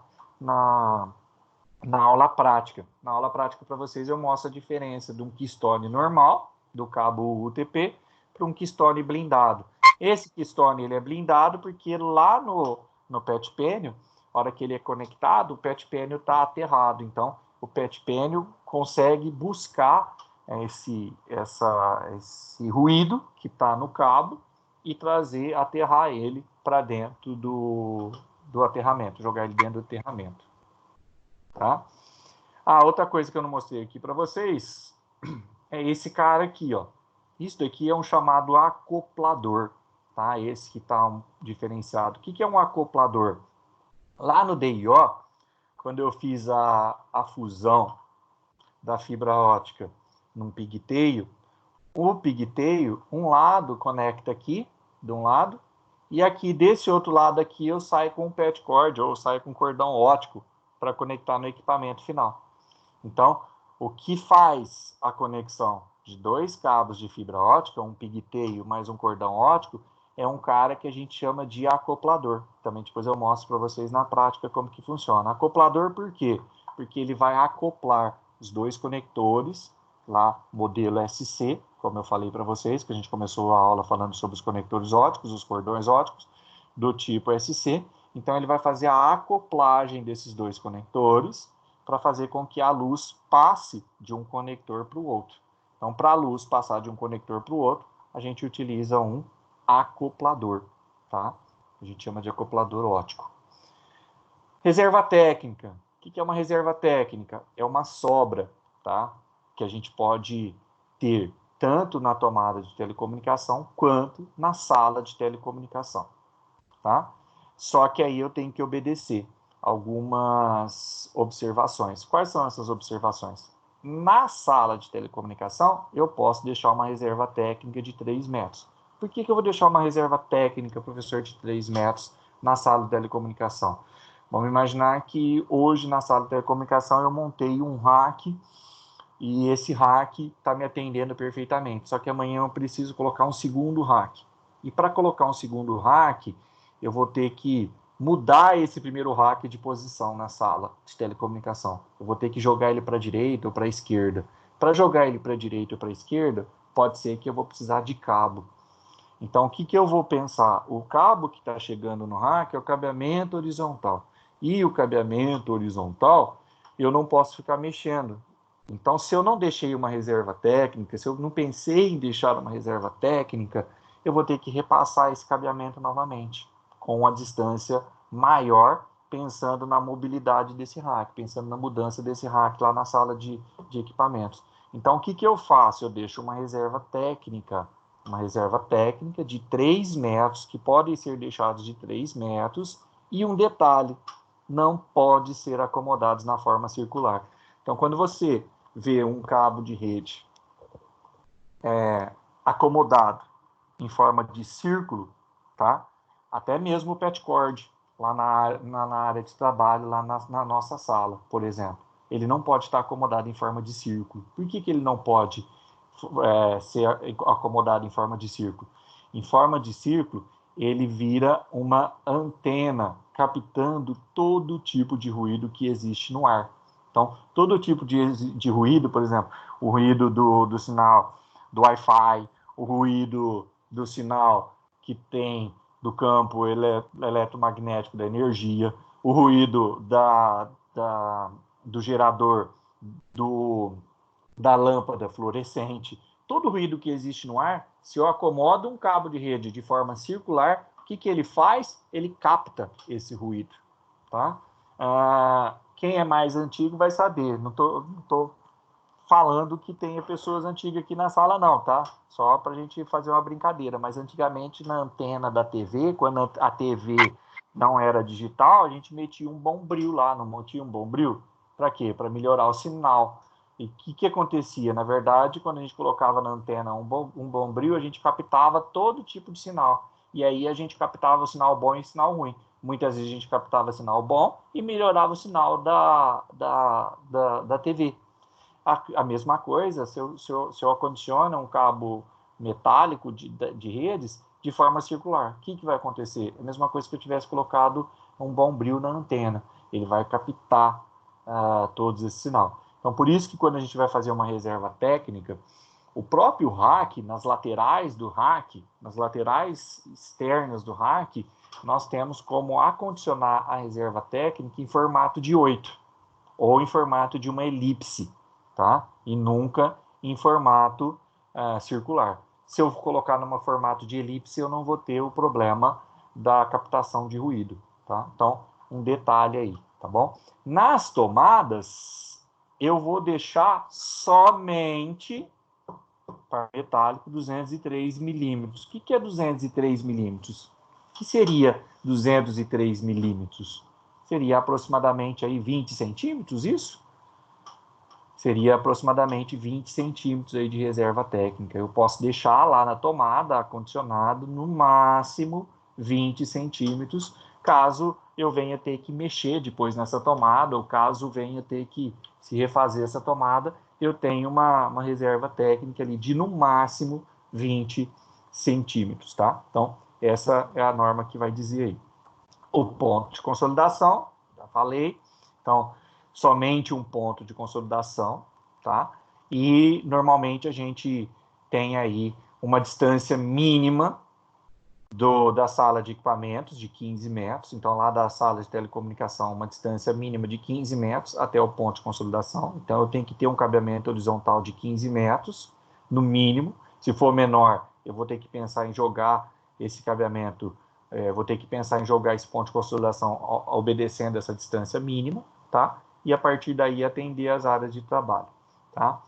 aula prática. Na aula prática para vocês eu mostro a diferença de um keystone normal, do cabo UTP, para um keystone blindado. Esse keystone ele é blindado porque lá no patch panel, na hora que ele é conectado, o patch panel está aterrado. Então, o patch panel consegue buscar esse ruído que está no cabo e aterrar ele para dentro do aterramento, jogar ele dentro do aterramento. Tá? Outra coisa que eu não mostrei aqui para vocês é esse cara aqui, ó. Isso daqui é um chamado acoplador, tá? Esse que está diferenciado. O que é um acoplador? Lá no DIO, quando eu fiz a fusão da fibra ótica num pigtail, o pigtail, um lado conecta aqui, de um lado, e aqui, desse outro lado aqui, eu saio com um patch cord, ou saio com um cordão óptico para conectar no equipamento final. Então, o que faz a conexão de 2 cabos de fibra ótica, um pigtail mais um cordão óptico, é um cara que a gente chama de acoplador. Também depois eu mostro para vocês na prática como que funciona. Acoplador por quê? Porque ele vai acoplar os 2 conectores, lá modelo SC, como eu falei para vocês, que a gente começou a aula falando sobre os conectores ópticos, os cordões ópticos, do tipo SC. Então, ele vai fazer a acoplagem desses 2 conectores para fazer com que a luz passe de um conector para o outro. Então, para a luz passar de um conector para o outro, a gente utiliza um acoplador, tá? A gente chama de acoplador óptico. Reserva técnica. O que é uma reserva técnica? É uma sobra, tá? Que a gente pode ter tanto na tomada de telecomunicação quanto na sala de telecomunicação, tá? Só que aí eu tenho que obedecer algumas observações. Quais são essas observações? Na sala de telecomunicação, eu posso deixar uma reserva técnica de 3 metros. Por que eu vou deixar uma reserva técnica, professor, de 3 metros na sala de telecomunicação? Vamos imaginar que hoje na sala de telecomunicação eu montei um rack e esse rack está me atendendo perfeitamente. Só que amanhã eu preciso colocar um segundo rack. E para colocar um segundo rack, eu vou ter que mudar esse primeiro rack de posição na sala de telecomunicação. Eu vou ter que jogar ele para a direita ou para a esquerda. Para jogar ele para a direita ou para a esquerda, pode ser que eu vou precisar de cabo. Então, o que eu vou pensar? O cabo que está chegando no rack é o cabeamento horizontal. E o cabeamento horizontal, eu não posso ficar mexendo. Então, se eu não deixei uma reserva técnica, se eu não pensei em deixar uma reserva técnica, eu vou ter que repassar esse cabeamento novamente, com uma distância maior, pensando na mobilidade desse rack, pensando na mudança desse rack lá na sala de equipamentos. Então, o que eu faço? Eu deixo uma reserva técnica de 3 metros, que podem ser deixados de 3 metros, e um detalhe, não pode ser acomodados na forma circular. Então, quando você vê um cabo de rede acomodado em forma de círculo, tá? Até mesmo o petcord, lá na área de trabalho, lá na nossa sala, por exemplo, ele não pode estar acomodado em forma de círculo. Por que ele não pode ser acomodado em forma de círculo? Em forma de círculo, ele vira uma antena, captando todo tipo de ruído que existe no ar. Então, todo tipo de ruído, por exemplo, o ruído do sinal do Wi-Fi, o ruído do sinal que tem do campo eletromagnético da energia, o ruído do gerador da lâmpada fluorescente, todo ruído que existe no ar, se eu acomodo um cabo de rede de forma circular, o que ele faz? Ele capta esse ruído, tá? Quem é mais antigo vai saber, não tô falando que tenha pessoas antigas aqui na sala não, tá? Só para a gente fazer uma brincadeira, mas antigamente na antena da TV, quando a TV não era digital, a gente metia um bombril lá, não metia um bombril? Para quê? Para melhorar o sinal. E o que acontecia? Na verdade, quando a gente colocava na antena um bombril, a gente captava todo tipo de sinal. E aí a gente captava o sinal bom e o sinal ruim. Muitas vezes a gente captava sinal bom e melhorava o sinal da TV. A mesma coisa, se eu acondiciono um cabo metálico de redes de forma circular, o que vai acontecer? A mesma coisa que eu tivesse colocado um bombril na antena. Ele vai captar todos esse sinal. Então, por isso que quando a gente vai fazer uma reserva técnica, o próprio rack, nas laterais do rack, nas laterais externas do rack, nós temos como acondicionar a reserva técnica em formato de 8 ou em formato de uma elipse, tá? E nunca em formato circular. Se eu colocar num formato de elipse, eu não vou ter o problema da captação de ruído, tá? Então, um detalhe aí, tá bom? Nas tomadas, eu vou deixar somente par metálico 203 milímetros. O que é 203 milímetros? O que seria 203 milímetros? Seria aproximadamente aí 20 centímetros, isso? Seria aproximadamente 20 centímetros aí de reserva técnica. Eu posso deixar lá na tomada, acondicionado, no máximo 20 centímetros, caso eu venha ter que mexer depois nessa tomada, ou caso venha ter que se refazer essa tomada, eu tenho uma reserva técnica ali de, no máximo, 20 centímetros, tá? Então, essa é a norma que vai dizer aí. O ponto de consolidação, já falei, então, somente um ponto de consolidação, tá? E, normalmente, a gente tem aí uma distância mínima da sala de equipamentos, de 15 metros, então, lá da sala de telecomunicação, uma distância mínima de 15 metros até o ponto de consolidação, então, eu tenho que ter um cabeamento horizontal de 15 metros, no mínimo. Se for menor, eu vou ter que pensar em jogar esse cabeamento, vou ter que pensar em jogar esse ponto de consolidação obedecendo essa distância mínima, tá? E a partir daí atender as áreas de trabalho, tá?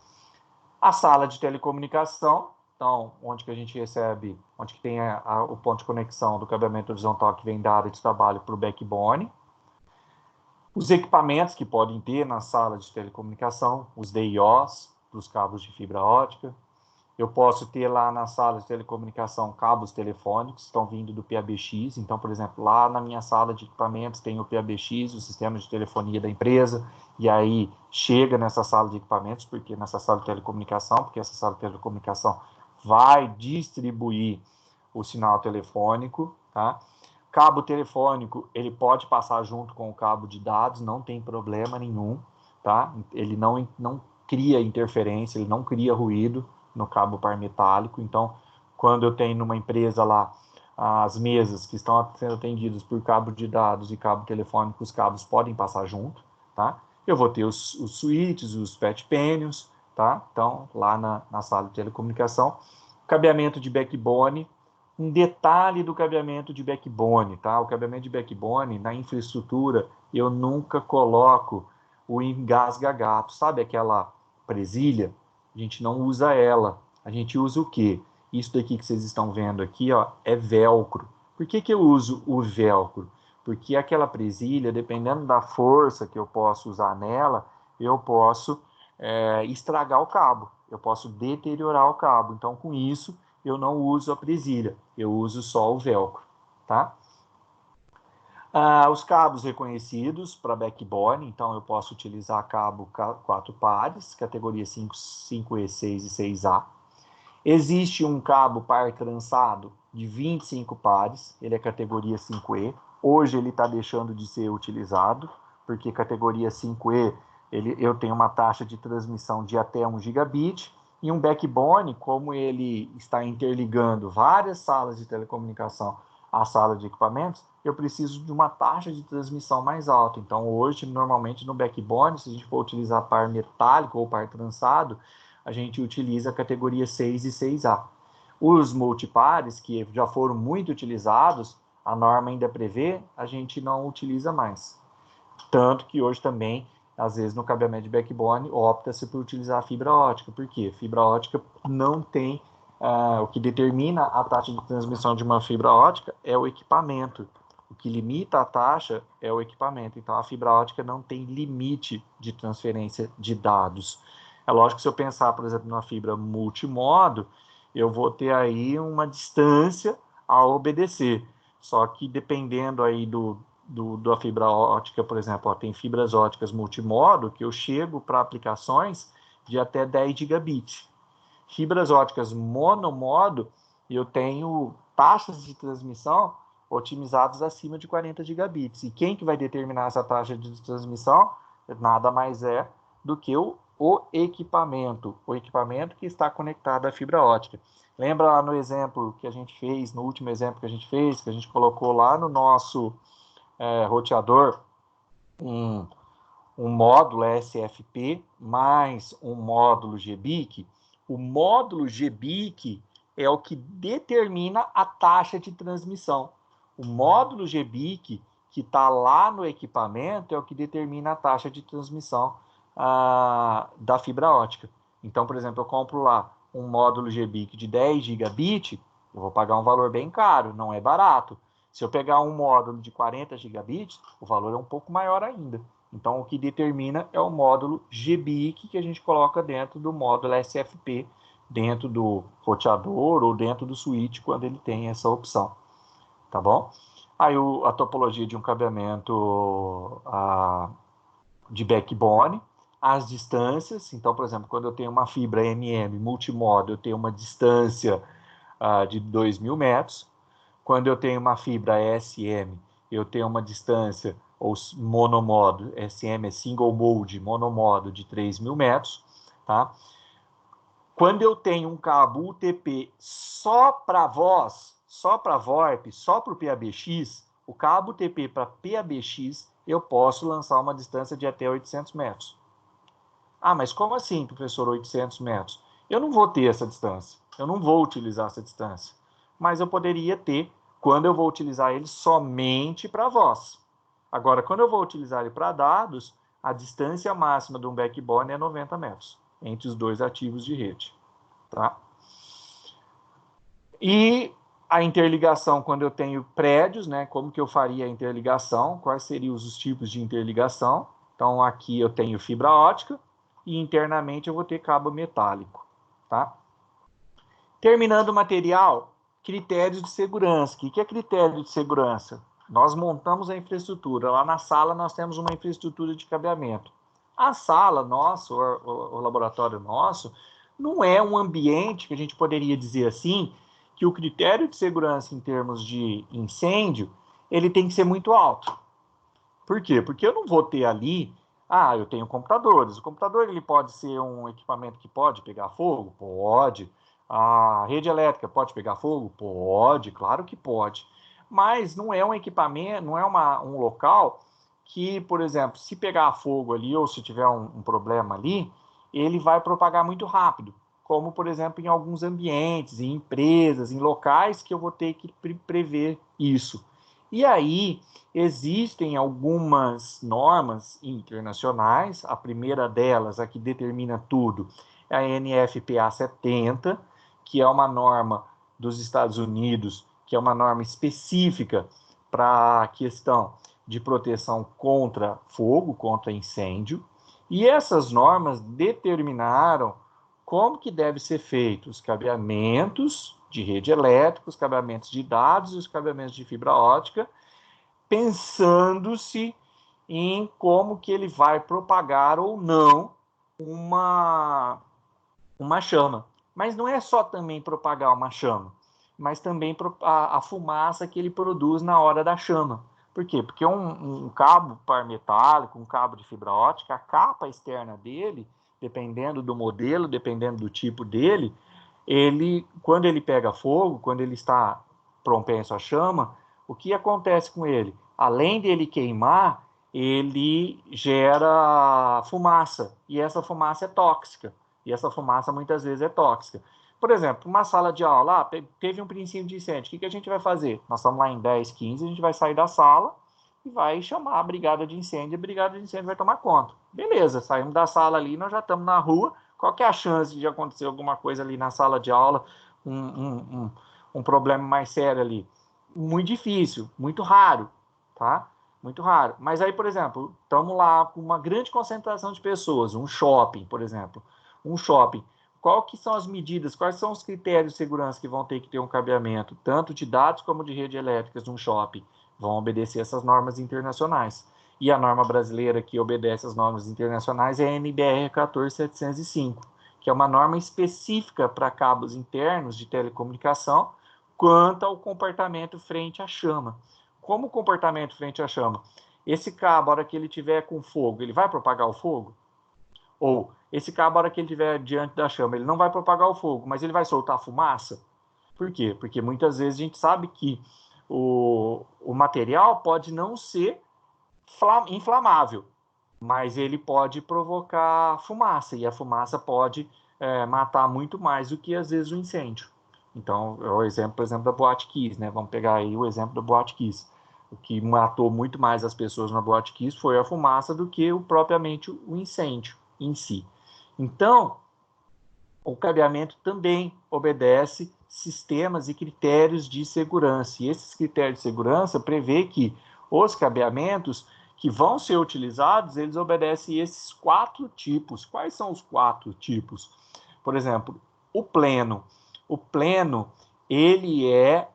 A sala de telecomunicação, então, onde que a gente recebe, onde que tem o ponto de conexão do cabeamento horizontal que vem da área de trabalho para o backbone. Os equipamentos que podem ter na sala de telecomunicação, os DIOs, para os cabos de fibra ótica. Eu posso ter lá na sala de telecomunicação cabos telefônicos, estão vindo do PABX. Então, por exemplo, lá na minha sala de equipamentos tem o PABX, o sistema de telefonia da empresa, e aí chega nessa sala de equipamentos, porque nessa sala de telecomunicação, porque essa sala de telecomunicação vai distribuir o sinal telefônico, tá? Cabo telefônico, ele pode passar junto com o cabo de dados, não tem problema nenhum, tá? Ele não cria interferência, ele não cria ruído no cabo par metálico. Então, quando eu tenho numa empresa lá as mesas que estão sendo atendidas por cabo de dados e cabo telefônico, os cabos podem passar junto, tá? Eu vou ter os switches, os patch panels, tá? Então, lá na sala de telecomunicação, cabeamento de backbone. Um detalhe do cabeamento de backbone, tá? O cabeamento de backbone, na infraestrutura, eu nunca coloco o engasga-gato. Sabe aquela presilha? A gente não usa ela. A gente usa o quê? Isso daqui que vocês estão vendo aqui, ó, é velcro. Por que eu uso o velcro? Porque aquela presilha, dependendo da força que eu posso usar nela, eu posso estragar o cabo. Eu posso deteriorar o cabo. Então, com isso, eu não uso a presilha, eu uso só o velcro, tá? Os cabos reconhecidos para backbone, então eu posso utilizar cabo 4 pares, categoria 5E, 6 e 6A. Existe um cabo par trançado de 25 pares, ele é categoria 5E. Hoje ele está deixando de ser utilizado, porque categoria 5E eu tenho uma taxa de transmissão de até 1 gigabit, e um backbone, como ele está interligando várias salas de telecomunicação à sala de equipamentos, eu preciso de uma taxa de transmissão mais alta. Então, hoje, normalmente, no backbone, se a gente for utilizar par metálico ou par trançado, a gente utiliza a categoria 6 e 6A. Os multipares, que já foram muito utilizados, a norma ainda prevê, a gente não utiliza mais. Tanto que hoje também, às vezes, no cabeamento de backbone, opta-se por utilizar a fibra ótica. Por quê? Fibra ótica não tem... o que determina a taxa de transmissão de uma fibra ótica é o equipamento. O que limita a taxa é o equipamento. Então, a fibra ótica não tem limite de transferência de dados. É lógico que se eu pensar, por exemplo, numa fibra multimodo, eu vou ter aí uma distância a obedecer. Só que dependendo aí da fibra ótica, por exemplo, tem fibras óticas multimodo que eu chego para aplicações de até 10 gigabits. Fibras óticas monomodo, eu tenho taxas de transmissão otimizadas acima de 40 gigabits. E quem que vai determinar essa taxa de transmissão? Nada mais é do que o equipamento que está conectado à fibra ótica. Lembra lá no exemplo que a gente fez, no último exemplo que a gente fez, que a gente colocou lá no nosso roteador um módulo SFP mais um módulo GBIC? O módulo GBIC é o que determina a taxa de transmissão. O módulo GBIC que está lá no equipamento é o que determina a taxa de transmissão da fibra ótica. Então, por exemplo, eu compro lá um módulo GBIC de 10 gigabit, eu vou pagar um valor bem caro, não é barato. Se eu pegar um módulo de 40 gigabits, o valor é um pouco maior ainda. Então, o que determina é o módulo GBIC que a gente coloca dentro do módulo SFP, dentro do roteador ou dentro do switch, quando ele tem essa opção. Tá bom? Aí a topologia de um cabeamento de backbone, as distâncias. Então, por exemplo, quando eu tenho uma fibra MM multimodo, eu tenho uma distância de 2.000 metros. Quando eu tenho uma fibra SM, eu tenho uma distância, ou monomodo, SM é single mode, monomodo de 3.000 metros, tá? Quando eu tenho um cabo UTP só para voz, só para VoIP, só para o PABX, o cabo UTP para PABX, eu posso lançar uma distância de até 800 metros. Ah, mas como assim, professor, 800 metros? Eu não vou ter essa distância, eu não vou utilizar essa distância, mas eu poderia ter quando eu vou utilizar ele somente para voz. Agora, quando eu vou utilizar ele para dados, a distância máxima de um backbone é 90 metros, entre os dois ativos de rede. Tá? E A interligação, quando eu tenho prédios, né? Como que eu faria a interligação? Quais seriam os tipos de interligação? Então, aqui eu tenho fibra ótica e internamente eu vou ter cabo metálico, tá? Terminando o material, critérios de segurança. O que é critério de segurança? Nós montamos a infraestrutura. Lá na sala nós temos uma infraestrutura de cabeamento. A sala nossa, o laboratório nosso, não é um ambiente que a gente poderia dizer assim, que o critério de segurança em termos de incêndio, ele tem que ser muito alto. Por quê? Porque eu não vou ter ali, eu tenho computadores. O computador ele pode ser um equipamento que pode pegar fogo? Pode. A rede elétrica pode pegar fogo? Pode, claro que pode. Mas não é um equipamento, não é um local que, por exemplo, se pegar fogo ali ou se tiver um problema ali, ele vai propagar muito rápido. Como, por exemplo, em alguns ambientes, em empresas, em locais que eu vou ter que prever isso. E aí, existem algumas normas internacionais, a primeira delas, a que determina tudo, é a NFPA 70, que é uma norma dos Estados Unidos, que é uma norma específica para a questão de proteção contra fogo, contra incêndio, e essas normas determinaram como que deve ser feito os cabeamentos de rede elétrica, os cabeamentos de dados e os cabeamentos de fibra ótica, pensando-se em como que ele vai propagar ou não uma chama. Mas não é só também propagar uma chama, mas também a fumaça que ele produz na hora da chama. Por quê? Porque um cabo par metálico, um cabo de fibra ótica, a capa externa dele, dependendo do modelo, dependendo do tipo dele, quando ele pega fogo, quando ele está propenso à chama, o que acontece com ele? Além dele queimar, ele gera fumaça, e essa fumaça é tóxica. E essa fumaça muitas vezes é tóxica. Por exemplo, uma sala de aula, teve um princípio de incêndio, o que a gente vai fazer? Nós estamos lá em 10, 15, a gente vai sair da sala e vai chamar a brigada de incêndio vai tomar conta. Beleza, saímos da sala ali, nós já estamos na rua, qual que é a chance de acontecer alguma coisa ali na sala de aula, um problema mais sério ali? Muito difícil, muito raro, tá? Muito raro. Mas aí, por exemplo, estamos lá com uma grande concentração de pessoas, um shopping, por exemplo. Um shopping. Qual que são as medidas, quais são os critérios de segurança que vão ter que ter um cabeamento, tanto de dados como de rede elétricas num shopping? Vão obedecer essas normas internacionais. E a norma brasileira que obedece às normas internacionais é a NBR 14705, que é uma norma específica para cabos internos de telecomunicação quanto ao comportamento frente à chama. Como o comportamento frente à chama? Esse cabo, a hora que ele tiver com fogo, ele vai propagar o fogo? Ou esse cabo, a hora que ele estiver diante da chama, ele não vai propagar o fogo, mas ele vai soltar fumaça? Por quê? Porque muitas vezes a gente sabe que o material pode não ser inflamável, mas ele pode provocar fumaça, e a fumaça pode matar muito mais do que, às vezes, o incêndio. Então, é o exemplo, por exemplo, da Boate Kiss, né? Vamos pegar aí o exemplo da Boate Kiss. O que matou muito mais as pessoas na Boate Kiss foi a fumaça do que propriamente o incêndio em si. Então, o cabeamento também obedece sistemas e critérios de segurança. E esses critérios de segurança prevê que os cabeamentos que vão ser utilizados, eles obedecem esses 4 tipos. Quais são os 4 tipos? Por exemplo, o pleno. O pleno, ele é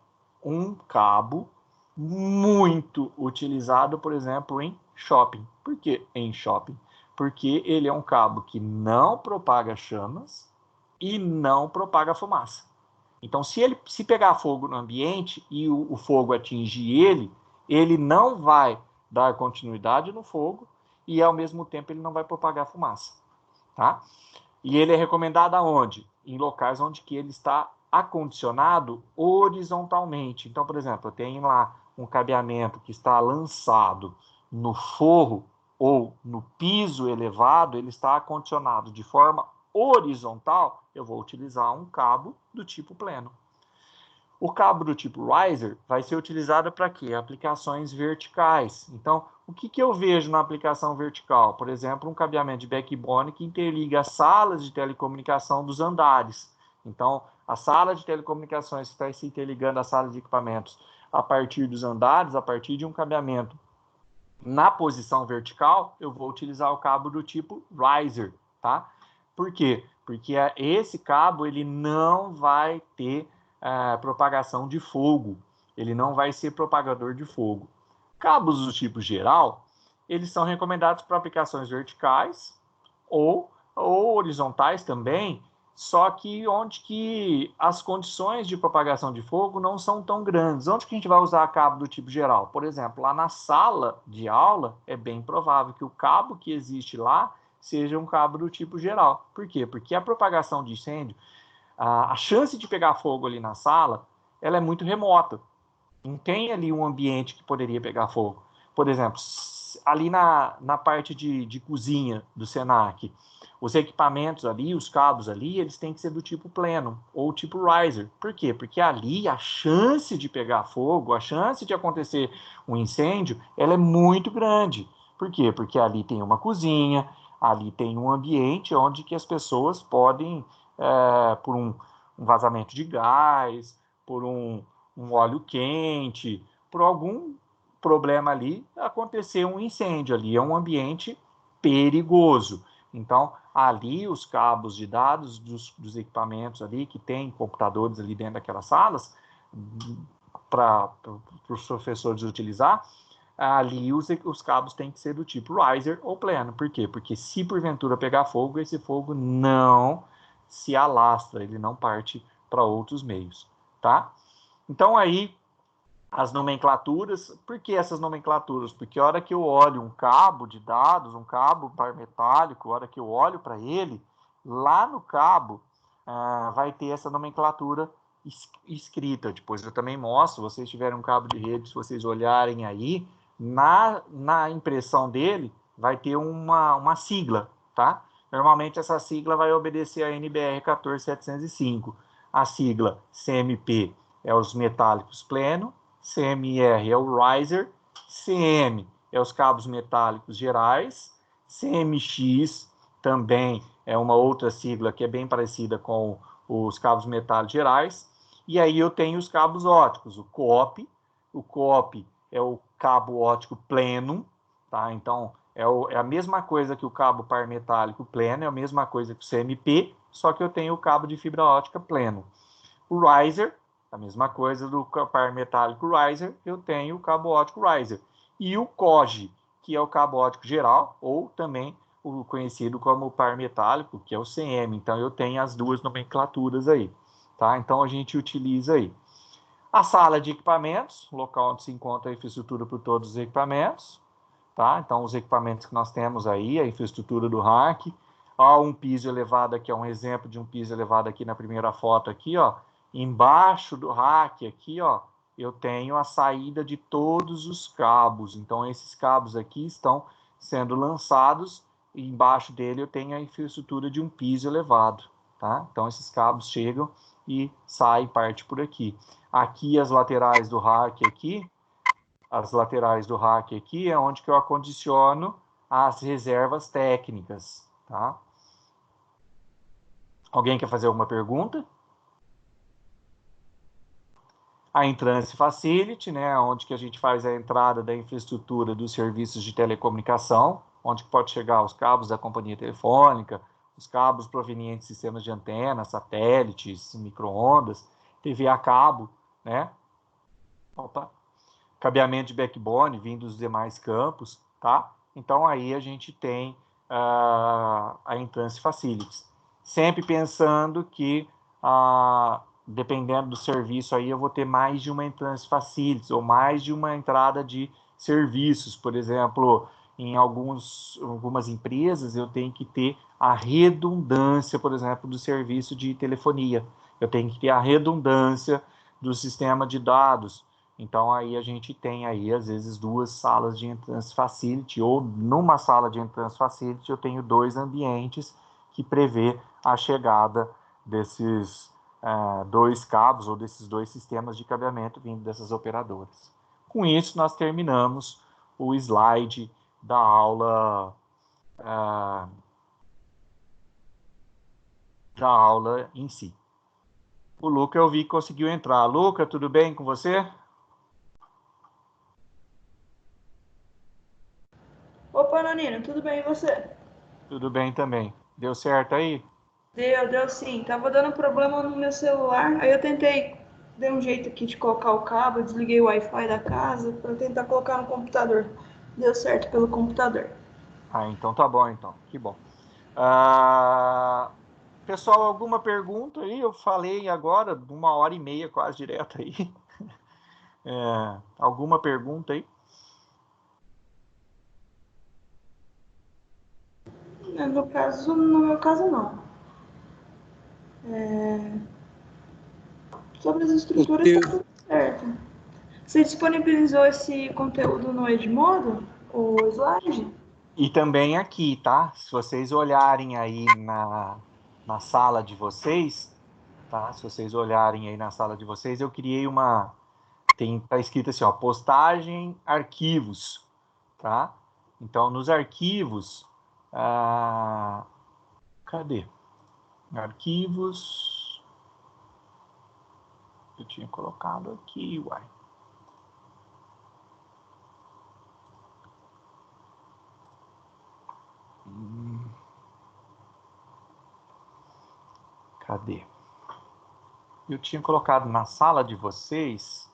um cabo muito utilizado, por exemplo, em shopping. Por que em shopping? Porque ele é um cabo que não propaga chamas e não propaga fumaça. Então, se pegar fogo no ambiente e o fogo atingir ele não vai dar continuidade no fogo e, ao mesmo tempo, ele não vai propagar fumaça. Tá? E ele é recomendado aonde? Em locais onde que ele está acondicionado horizontalmente. Então, por exemplo, eu tenho lá um cabeamento que está lançado no forro ou no piso elevado, ele está acondicionado de forma horizontal, eu vou utilizar um cabo do tipo pleno. O cabo do tipo riser vai ser utilizado para quê? Aplicações verticais. Então, o que eu vejo na aplicação vertical? Por exemplo, um cabeamento de backbone que interliga as salas de telecomunicação dos andares. Então, A sala de telecomunicações que está se interligando à sala de equipamentos a partir dos andares, a partir de um cabeamento na posição vertical, eu vou utilizar o cabo do tipo riser, tá? Por quê? Porque esse cabo ele não vai ter propagação de fogo, ele não vai ser propagador de fogo. Cabos do tipo geral, eles são recomendados para aplicações verticais ou horizontais também, só que onde que as condições de propagação de fogo não são tão grandes. Onde que a gente vai usar cabo do tipo geral? Por exemplo, lá na sala de aula, é bem provável que o cabo que existe lá seja um cabo do tipo geral. Por quê? Porque a propagação de incêndio, a chance de pegar fogo ali na sala, ela é muito remota. Não tem ali um ambiente que poderia pegar fogo. Por exemplo, ali na parte de cozinha do Senac, os equipamentos ali, os cabos ali, eles têm que ser do tipo pleno ou tipo riser. Por quê? Porque ali a chance de pegar fogo, a chance de acontecer um incêndio, ela é muito grande. Por quê? Porque ali tem uma cozinha, ali tem um ambiente onde que as pessoas podem, por um vazamento de gás, por um óleo quente, por algum problema ali, acontecer um incêndio ali. É um ambiente perigoso. Então, ali os cabos de dados dos equipamentos ali, que tem computadores ali dentro daquelas salas, para os professores utilizar, ali os cabos têm que ser do tipo riser ou pleno. Por quê? Porque se porventura pegar fogo, esse fogo não se alastra, ele não parte para outros meios, tá? Então, aí, as nomenclaturas. Por que essas nomenclaturas? Porque a hora que eu olho um cabo de dados, um cabo par metálico, a hora que eu olho para ele, lá no cabo vai ter essa nomenclatura escrita. Depois eu também mostro, se vocês tiverem um cabo de rede, se vocês olharem aí, na impressão dele, vai ter uma sigla, tá? Normalmente essa sigla vai obedecer a NBR 14705. A sigla CMP é os metálicos pleno, CMR é o riser, CM é os cabos metálicos gerais, CMX também é uma outra sigla que é bem parecida com os cabos metálicos gerais, e aí eu tenho os cabos óticos, o COP é o cabo ótico pleno, tá? Então é a mesma coisa que o cabo par metálico pleno, é a mesma coisa que o CMP, só que eu tenho o cabo de fibra ótica pleno. O riser, a mesma coisa do par metálico riser, eu tenho o cabo ótico riser. E o COGE, que é o cabo ótico geral, ou também o conhecido como par metálico, que é o CM. Então eu tenho as duas nomenclaturas aí, tá? Então a gente utiliza aí. A sala de equipamentos, local onde se encontra a infraestrutura para todos os equipamentos, tá? Então os equipamentos que nós temos aí, a infraestrutura do rack, há um piso elevado aqui, é um exemplo de um piso elevado aqui na primeira foto aqui, ó. Embaixo do rack aqui, ó, eu tenho a saída de todos os cabos. Então esses cabos aqui estão sendo lançados e embaixo dele eu tenho a infraestrutura de um piso elevado, tá? Então esses cabos chegam e saem parte por aqui. Aqui as laterais do rack aqui, é onde que eu acondiciono as reservas técnicas, tá? Alguém quer fazer alguma pergunta? A Entrance Facility, né, onde que a gente faz a entrada da infraestrutura dos serviços de telecomunicação, onde pode chegar os cabos da companhia telefônica, os cabos provenientes de sistemas de antena, satélites, micro-ondas, TV a cabo, né? Opa. Cabeamento de backbone vindo dos demais campos, tá? Então aí a gente tem a Entrance Facilities. Sempre pensando que dependendo do serviço aí, eu vou ter mais de uma Entrance Facilities ou mais de uma entrada de serviços. Por exemplo, em algumas empresas, eu tenho que ter a redundância, por exemplo, do serviço de telefonia. Eu tenho que ter a redundância do sistema de dados. Então, aí a gente tem aí, às vezes, duas salas de Entrance Facility, ou numa sala de Entrance Facility eu tenho dois ambientes que prevê a chegada desses dois cabos ou desses dois sistemas de cabeamento vindo dessas operadoras. Com isso, nós terminamos o slide da aula em si. O Luca eu vi que conseguiu entrar. Luca, tudo bem com você? Opa, Nanino, tudo bem e você? Tudo bem também. Deu certo aí? Deu sim. Tava dando problema no meu celular, aí eu tentei, dei um jeito aqui de colocar o cabo, desliguei o Wi-Fi da casa para tentar colocar no computador. Deu certo pelo computador. Ah, então tá bom, então. Que bom. Pessoal, alguma pergunta aí? Eu falei agora, 1h30 quase direto aí. Alguma pergunta aí? No meu caso não. Sobre as O estruturas tá teu, tudo certo. Você disponibilizou esse conteúdo no Edmodo? O slide? E também aqui, tá? Se vocês olharem aí na sala de vocês, tá? Se vocês olharem aí na sala de vocês, eu criei uma... Tá escrito assim, ó, postagem, arquivos, tá? Então, nos arquivos... cadê? Arquivos... Eu tinha colocado aqui, uai. Cadê? Eu tinha colocado na sala de vocês...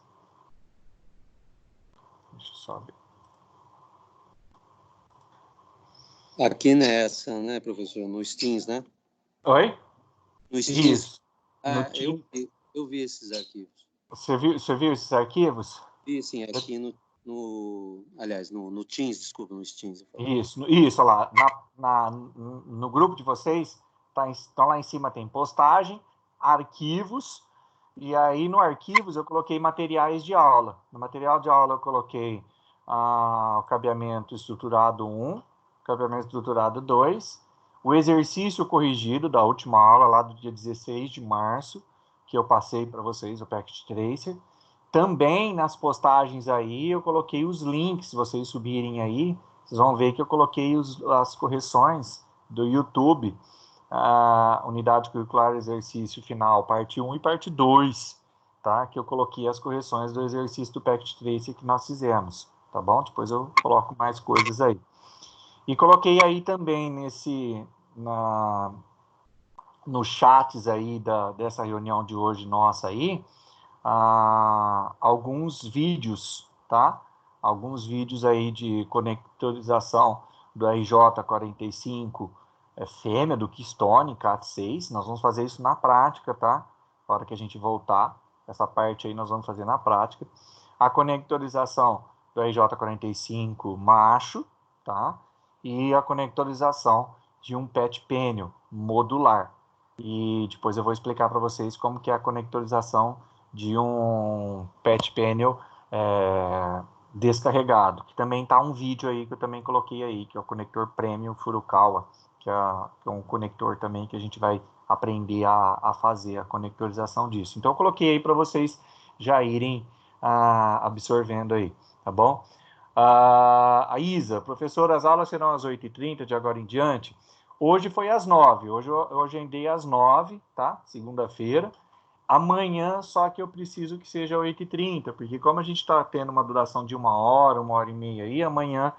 Deixa eu só ver. aqui nessa, né, professor? No Steams, né? Oi? No Steams. Isso. No Ah, Teams. eu vi esses arquivos. Você viu esses arquivos? Vi, sim, aqui aliás, no Teams, desculpa, no Steams. Isso, olha lá. No grupo de vocês, então lá em cima tem postagem, arquivos, e aí no arquivos eu coloquei materiais de aula. No material de aula eu coloquei o cabeamento estruturado 1, cabeamento estruturado 2, o exercício corrigido da última aula, lá do dia 16 de março, que eu passei para vocês, o Packet Tracer. Também nas postagens aí eu coloquei os links, se vocês subirem aí, vocês vão ver que eu coloquei as correções do YouTube, unidade curricular exercício final, parte 1 e parte 2, tá? Que eu coloquei as correções do exercício do Packet Tracer que nós fizemos, tá bom? Depois eu coloco mais coisas aí. E coloquei aí também no chats aí dessa reunião de hoje nossa aí, alguns vídeos, tá? Alguns vídeos aí de conectorização do RJ45 fêmea, do Keystone Cat6. Nós vamos fazer isso na prática, tá? Na hora que a gente voltar, essa parte aí nós vamos fazer na prática. A conectorização do RJ45 macho, tá? E a conectorização de um PET pênio modular. E depois eu vou explicar para vocês como que é a conectorização de um PET panel descarregado, que também tá um vídeo aí que eu também coloquei aí, que é o conector Premium Furukawa, que é um conector também que a gente vai aprender a fazer a conectorização disso. Então eu coloquei aí para vocês já irem absorvendo aí, tá bom? A Isa, professor, as aulas serão às 8h30 de agora em diante. Hoje foi às 9h, hoje eu agendei às 9h, tá? Segunda-feira. Amanhã, só que eu preciso que seja 8h30, porque como a gente está tendo uma duração de 1h, 1h30 aí, amanhã,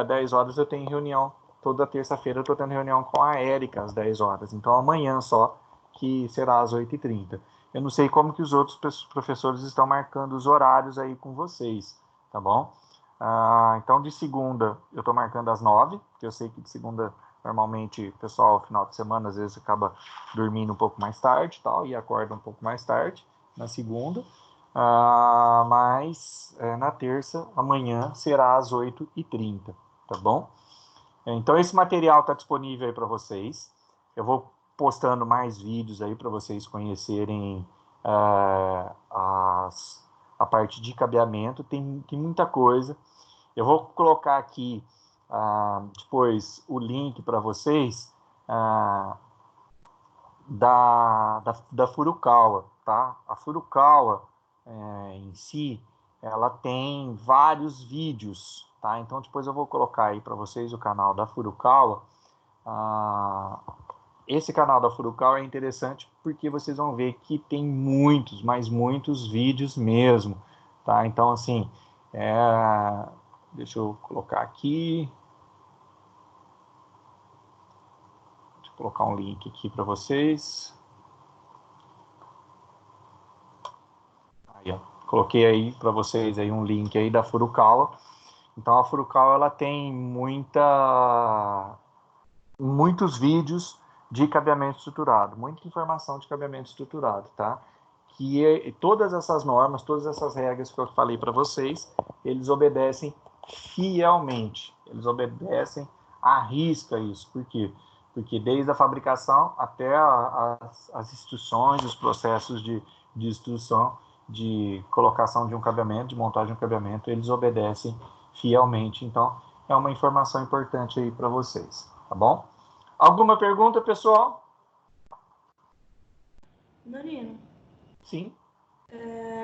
10 horas, eu tenho reunião. Toda terça-feira eu estou tendo reunião com a Érica às 10 horas. Então, amanhã só, que será às 8h30. Eu não sei como que os outros professores estão marcando os horários aí com vocês, tá bom? Então, de segunda, eu estou marcando às 9h, porque eu sei que de segunda... Normalmente, o pessoal, no final de semana, às vezes acaba dormindo um pouco mais tarde tal, e acorda um pouco mais tarde na segunda. Mas na terça, amanhã, será às 8h30, tá bom? Então, esse material está disponível aí para vocês. Eu vou postando mais vídeos aí para vocês conhecerem a parte de cabeamento. Tem muita coisa. Eu vou colocar aqui depois o link para vocês da Furukawa, tá? A Furukawa em si, ela tem vários vídeos, tá? Então depois eu vou colocar aí para vocês o canal da Furukawa. esse canal da Furukawa é interessante porque vocês vão ver que tem muitos, mas muitos vídeos mesmo, tá? Então, assim, deixa eu colocar aqui. Deixa eu colocar um link aqui para vocês. Aí, ó, coloquei aí para vocês aí um link aí da Furukawa. Então, a Furukawa, ela tem muitos vídeos de cabeamento estruturado, muita informação de cabeamento estruturado, tá? Todas essas normas, todas essas regras que eu falei para vocês, eles obedecem fielmente, eles obedecem à risca isso. Por quê? Porque desde a fabricação até as instruções, os processos de instrução, de colocação de um cabeamento, de montagem de um cabeamento, eles obedecem fielmente. Então, é uma informação importante aí para vocês, tá bom? Alguma pergunta, pessoal? Danilo, Sim.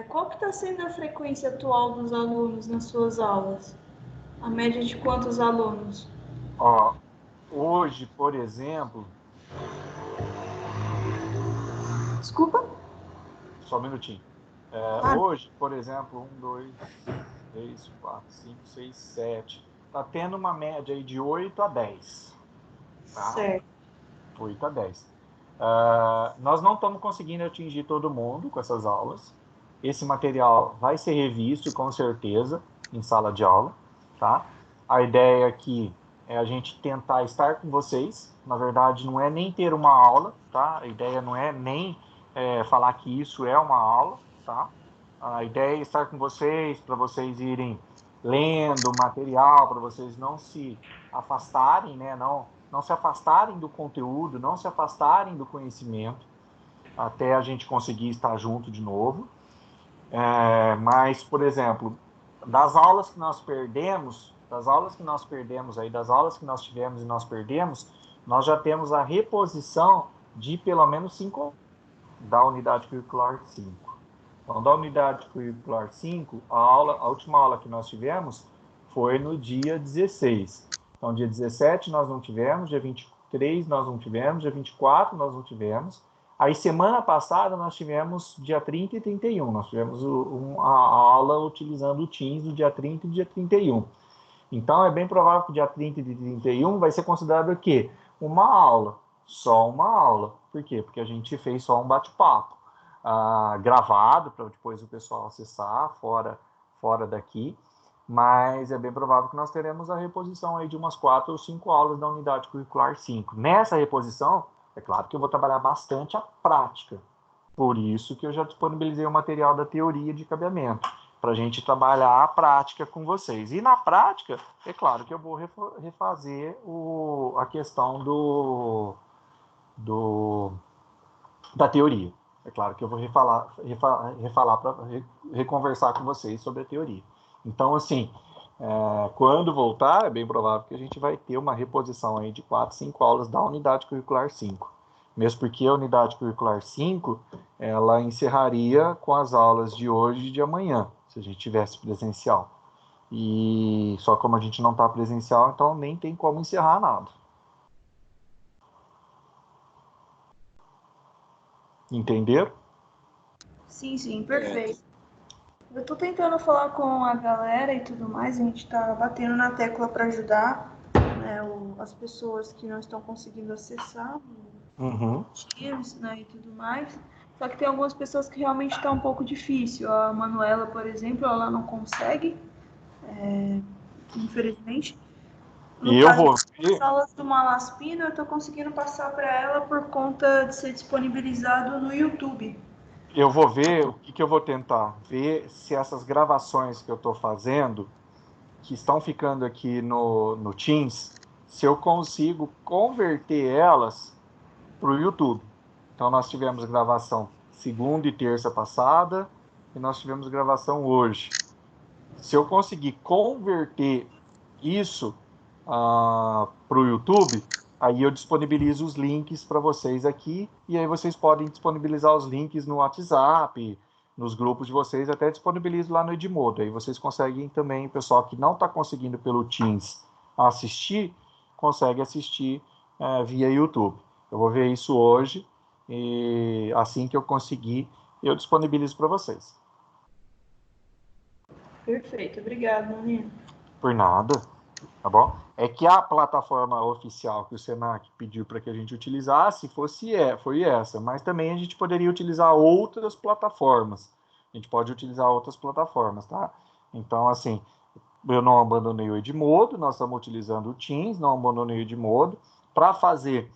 qual que está sendo a frequência atual dos alunos nas suas aulas? A média de quantos alunos? Ó, hoje, por exemplo... Desculpa? Só um minutinho. Hoje, por exemplo, 1, 2, 3, 4, 5, 6, 7. Está tendo uma média aí de 8 a 10. Tá? Certo. 8 a 10. Nós não estamos conseguindo atingir todo mundo com essas aulas. Esse material vai ser revisto, com certeza, em sala de aula. Tá? A ideia aqui é a gente tentar estar com vocês. Na verdade, não é nem ter uma aula. Tá? A ideia não é nem falar que isso é uma aula. Tá? A ideia é estar com vocês, para vocês irem lendo material, para vocês não se afastarem, né? Não se afastarem do conteúdo, não se afastarem do conhecimento, até a gente conseguir estar junto de novo. Mas, por exemplo, das aulas que nós perdemos aí, das aulas que nós tivemos e nós perdemos, nós já temos a reposição de pelo menos 5 da unidade curricular 5. Então, da unidade curricular 5, a última aula que nós tivemos foi no dia 16. Então, dia 17 nós não tivemos, dia 23 nós não tivemos, dia 24 nós não tivemos. Aí, semana passada, nós tivemos dia 30 e 31. Nós tivemos a aula utilizando o Teams do dia 30 e dia 31. Então, é bem provável que dia 30 e 31 vai ser considerado o quê? Uma aula. Só uma aula. Por quê? Porque a gente fez só um bate-papo. Gravado, para depois o pessoal acessar fora daqui, mas é bem provável que nós teremos a reposição aí de umas 4 ou 5 aulas da unidade curricular 5. Nessa reposição, é claro que eu vou trabalhar bastante a prática, por isso que eu já disponibilizei o material da teoria de cabeamento, para a gente trabalhar a prática com vocês. E na prática, é claro que eu vou refazer a questão da teoria. É claro que eu vou reconversar com vocês sobre a teoria. Então, assim, quando voltar, é bem provável que a gente vai ter uma reposição aí de 4, 5 aulas da unidade curricular 5. Mesmo porque a unidade curricular 5, ela encerraria com as aulas de hoje e de amanhã, se a gente tivesse presencial. E só como a gente não está presencial, então nem tem como encerrar nada. Entenderam? Sim, perfeito. Eu tô tentando falar com a galera e tudo mais, a gente tá batendo na tecla para ajudar, né, as pessoas que não estão conseguindo acessar o Teams, né, e tudo mais. Só que tem algumas pessoas que realmente está um pouco difícil. A Manuela, por exemplo, ela não consegue, infelizmente. No caso das aulas do Malaspina, eu estou conseguindo passar para ela por conta de ser disponibilizado no YouTube. Eu vou ver o que eu vou tentar. Ver se essas gravações que eu estou fazendo, que estão ficando aqui no Teams, se eu consigo converter elas para o YouTube. Então, nós tivemos gravação segunda e terça passada e nós tivemos gravação hoje. Se eu conseguir converter isso para o YouTube, aí eu disponibilizo os links para vocês aqui, e aí vocês podem disponibilizar os links no WhatsApp, nos grupos de vocês, até disponibilizo lá no Edmodo. Aí vocês conseguem também, o pessoal que não está conseguindo pelo Teams assistir, consegue assistir via YouTube. Eu vou ver isso hoje e assim que eu conseguir, eu disponibilizo para vocês. Perfeito, obrigado, Nanino. Por nada, tá bom? É que a plataforma oficial que o Senac pediu para que a gente utilizasse foi essa, mas também a gente poderia utilizar outras plataformas. A gente pode utilizar outras plataformas, tá? Então, assim, eu não abandonei o Edmodo, nós estamos utilizando o Teams, não abandonei o Edmodo. Para fazer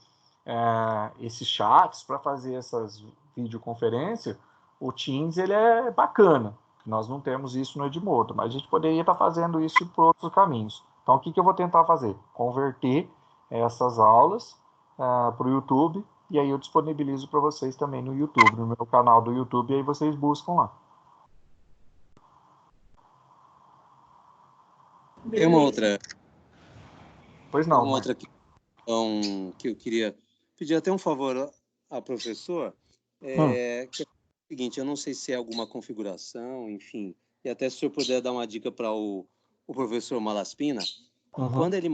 esses chats, para fazer essas videoconferências, o Teams ele é bacana. Nós não temos isso no Edmodo, mas a gente poderia estar fazendo isso por outros caminhos. Então, o que eu vou tentar fazer? Converter essas aulas para o YouTube, e aí eu disponibilizo para vocês também no YouTube, no meu canal do YouTube, e aí vocês buscam lá. Tem uma outra, Pois não, uma outra questão que eu queria pedir até um favor à professora, que é o seguinte, eu não sei se é alguma configuração, enfim, e até se o senhor puder dar uma dica para o professor Malaspina, quando ele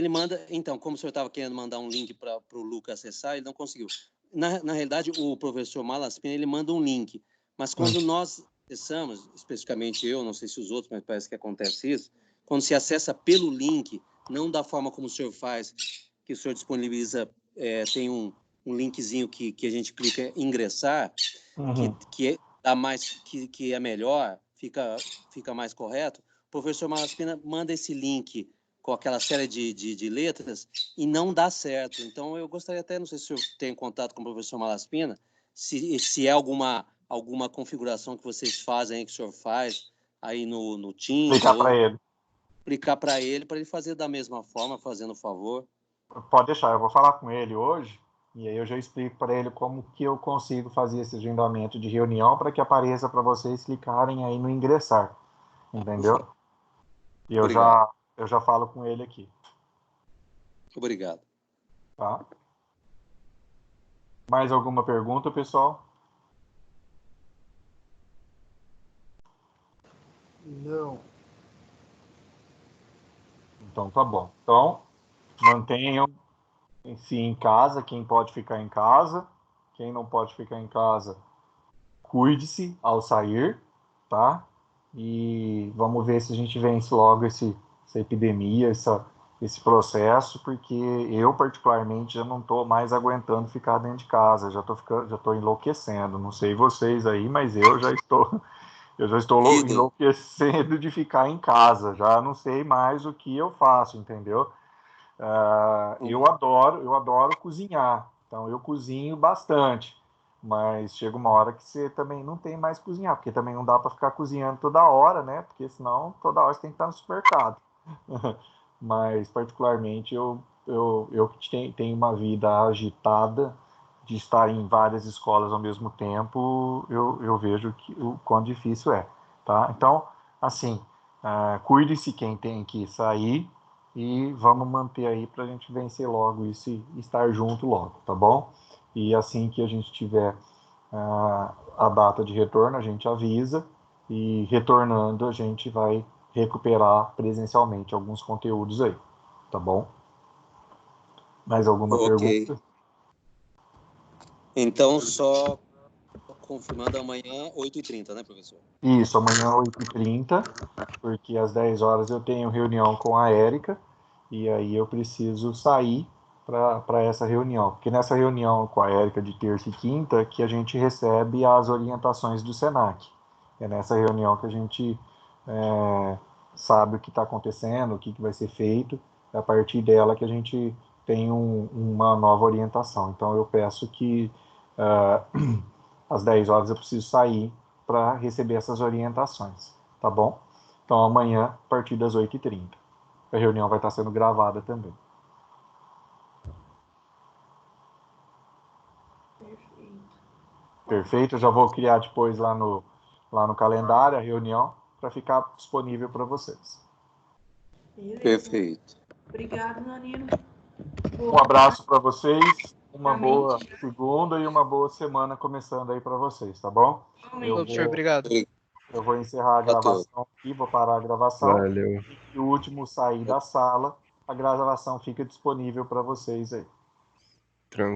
manda, então, como o senhor estava querendo mandar um link para o Lucas acessar, ele não conseguiu. Na realidade, o professor Malaspina, ele manda um link, mas quando nós acessamos, especificamente eu, não sei se os outros, mas parece que acontece isso, quando se acessa pelo link, não da forma como o senhor faz, que o senhor disponibiliza, tem um linkzinho que a gente clica em ingressar, que é melhor, fica mais correto. O professor Malaspina manda esse link com aquela série de letras e não dá certo. Então, eu gostaria até, não sei se o senhor tem contato com o professor Malaspina, se é alguma configuração que vocês fazem, que o senhor faz aí no Teams. Explicar para ele, para ele fazer da mesma forma, fazendo favor. Pode deixar, eu vou falar com ele hoje, e aí eu já explico para ele como que eu consigo fazer esse agendamento de reunião para que apareça para vocês clicarem aí no ingressar, entendeu? E eu já falo com ele aqui. Obrigado. Tá? Mais alguma pergunta, pessoal? Não. Então tá bom. Então, mantenham-se em casa, quem pode ficar em casa. Quem não pode ficar em casa, cuide-se ao sair, tá? E vamos ver se a gente vence logo essa epidemia, esse processo, porque eu, particularmente, já não estou mais aguentando ficar dentro de casa, já estou enlouquecendo. Não sei vocês aí, mas eu já estou enlouquecendo de ficar em casa, já não sei mais o que eu faço, entendeu? Eu adoro cozinhar, então eu cozinho bastante, mas chega uma hora que você também não tem mais cozinhar, porque também não dá para ficar cozinhando toda hora, né? Porque senão toda hora você tem que estar no supermercado. Mas particularmente eu que tenho uma vida agitada de estar em várias escolas ao mesmo tempo, eu vejo o quão difícil é, tá? Então, assim, cuide-se quem tem que sair, e vamos manter aí para a gente vencer logo isso e estar junto logo, tá bom? E assim que a gente tiver a data de retorno, a gente avisa, e retornando a gente vai recuperar presencialmente alguns conteúdos aí, tá bom? Mais alguma pergunta? Então, só confirmando, amanhã 8h30, né, professor? Isso, amanhã 8h30, porque às 10 horas eu tenho reunião com a Érica, e aí eu preciso sair para essa reunião, porque nessa reunião com a Érica de terça e quinta que a gente recebe as orientações do Senac. É nessa reunião que a gente sabe o que está acontecendo, o que vai ser feito, é a partir dela que a gente tem uma nova orientação. Então eu peço que às 10 horas eu preciso sair para receber essas orientações, tá bom? Então amanhã, a partir das 8h30. A reunião vai estar sendo gravada também. Perfeito, eu já vou criar depois lá no calendário a reunião para ficar disponível para vocês. Beleza. Perfeito. Obrigado, Nanino. Um abraço para vocês, uma boa segunda e uma boa semana começando aí para vocês, tá bom? Professor, obrigado. Eu vou encerrar a gravação aqui, vou parar a gravação. Valeu. E o último sair da sala, a gravação fica disponível para vocês aí.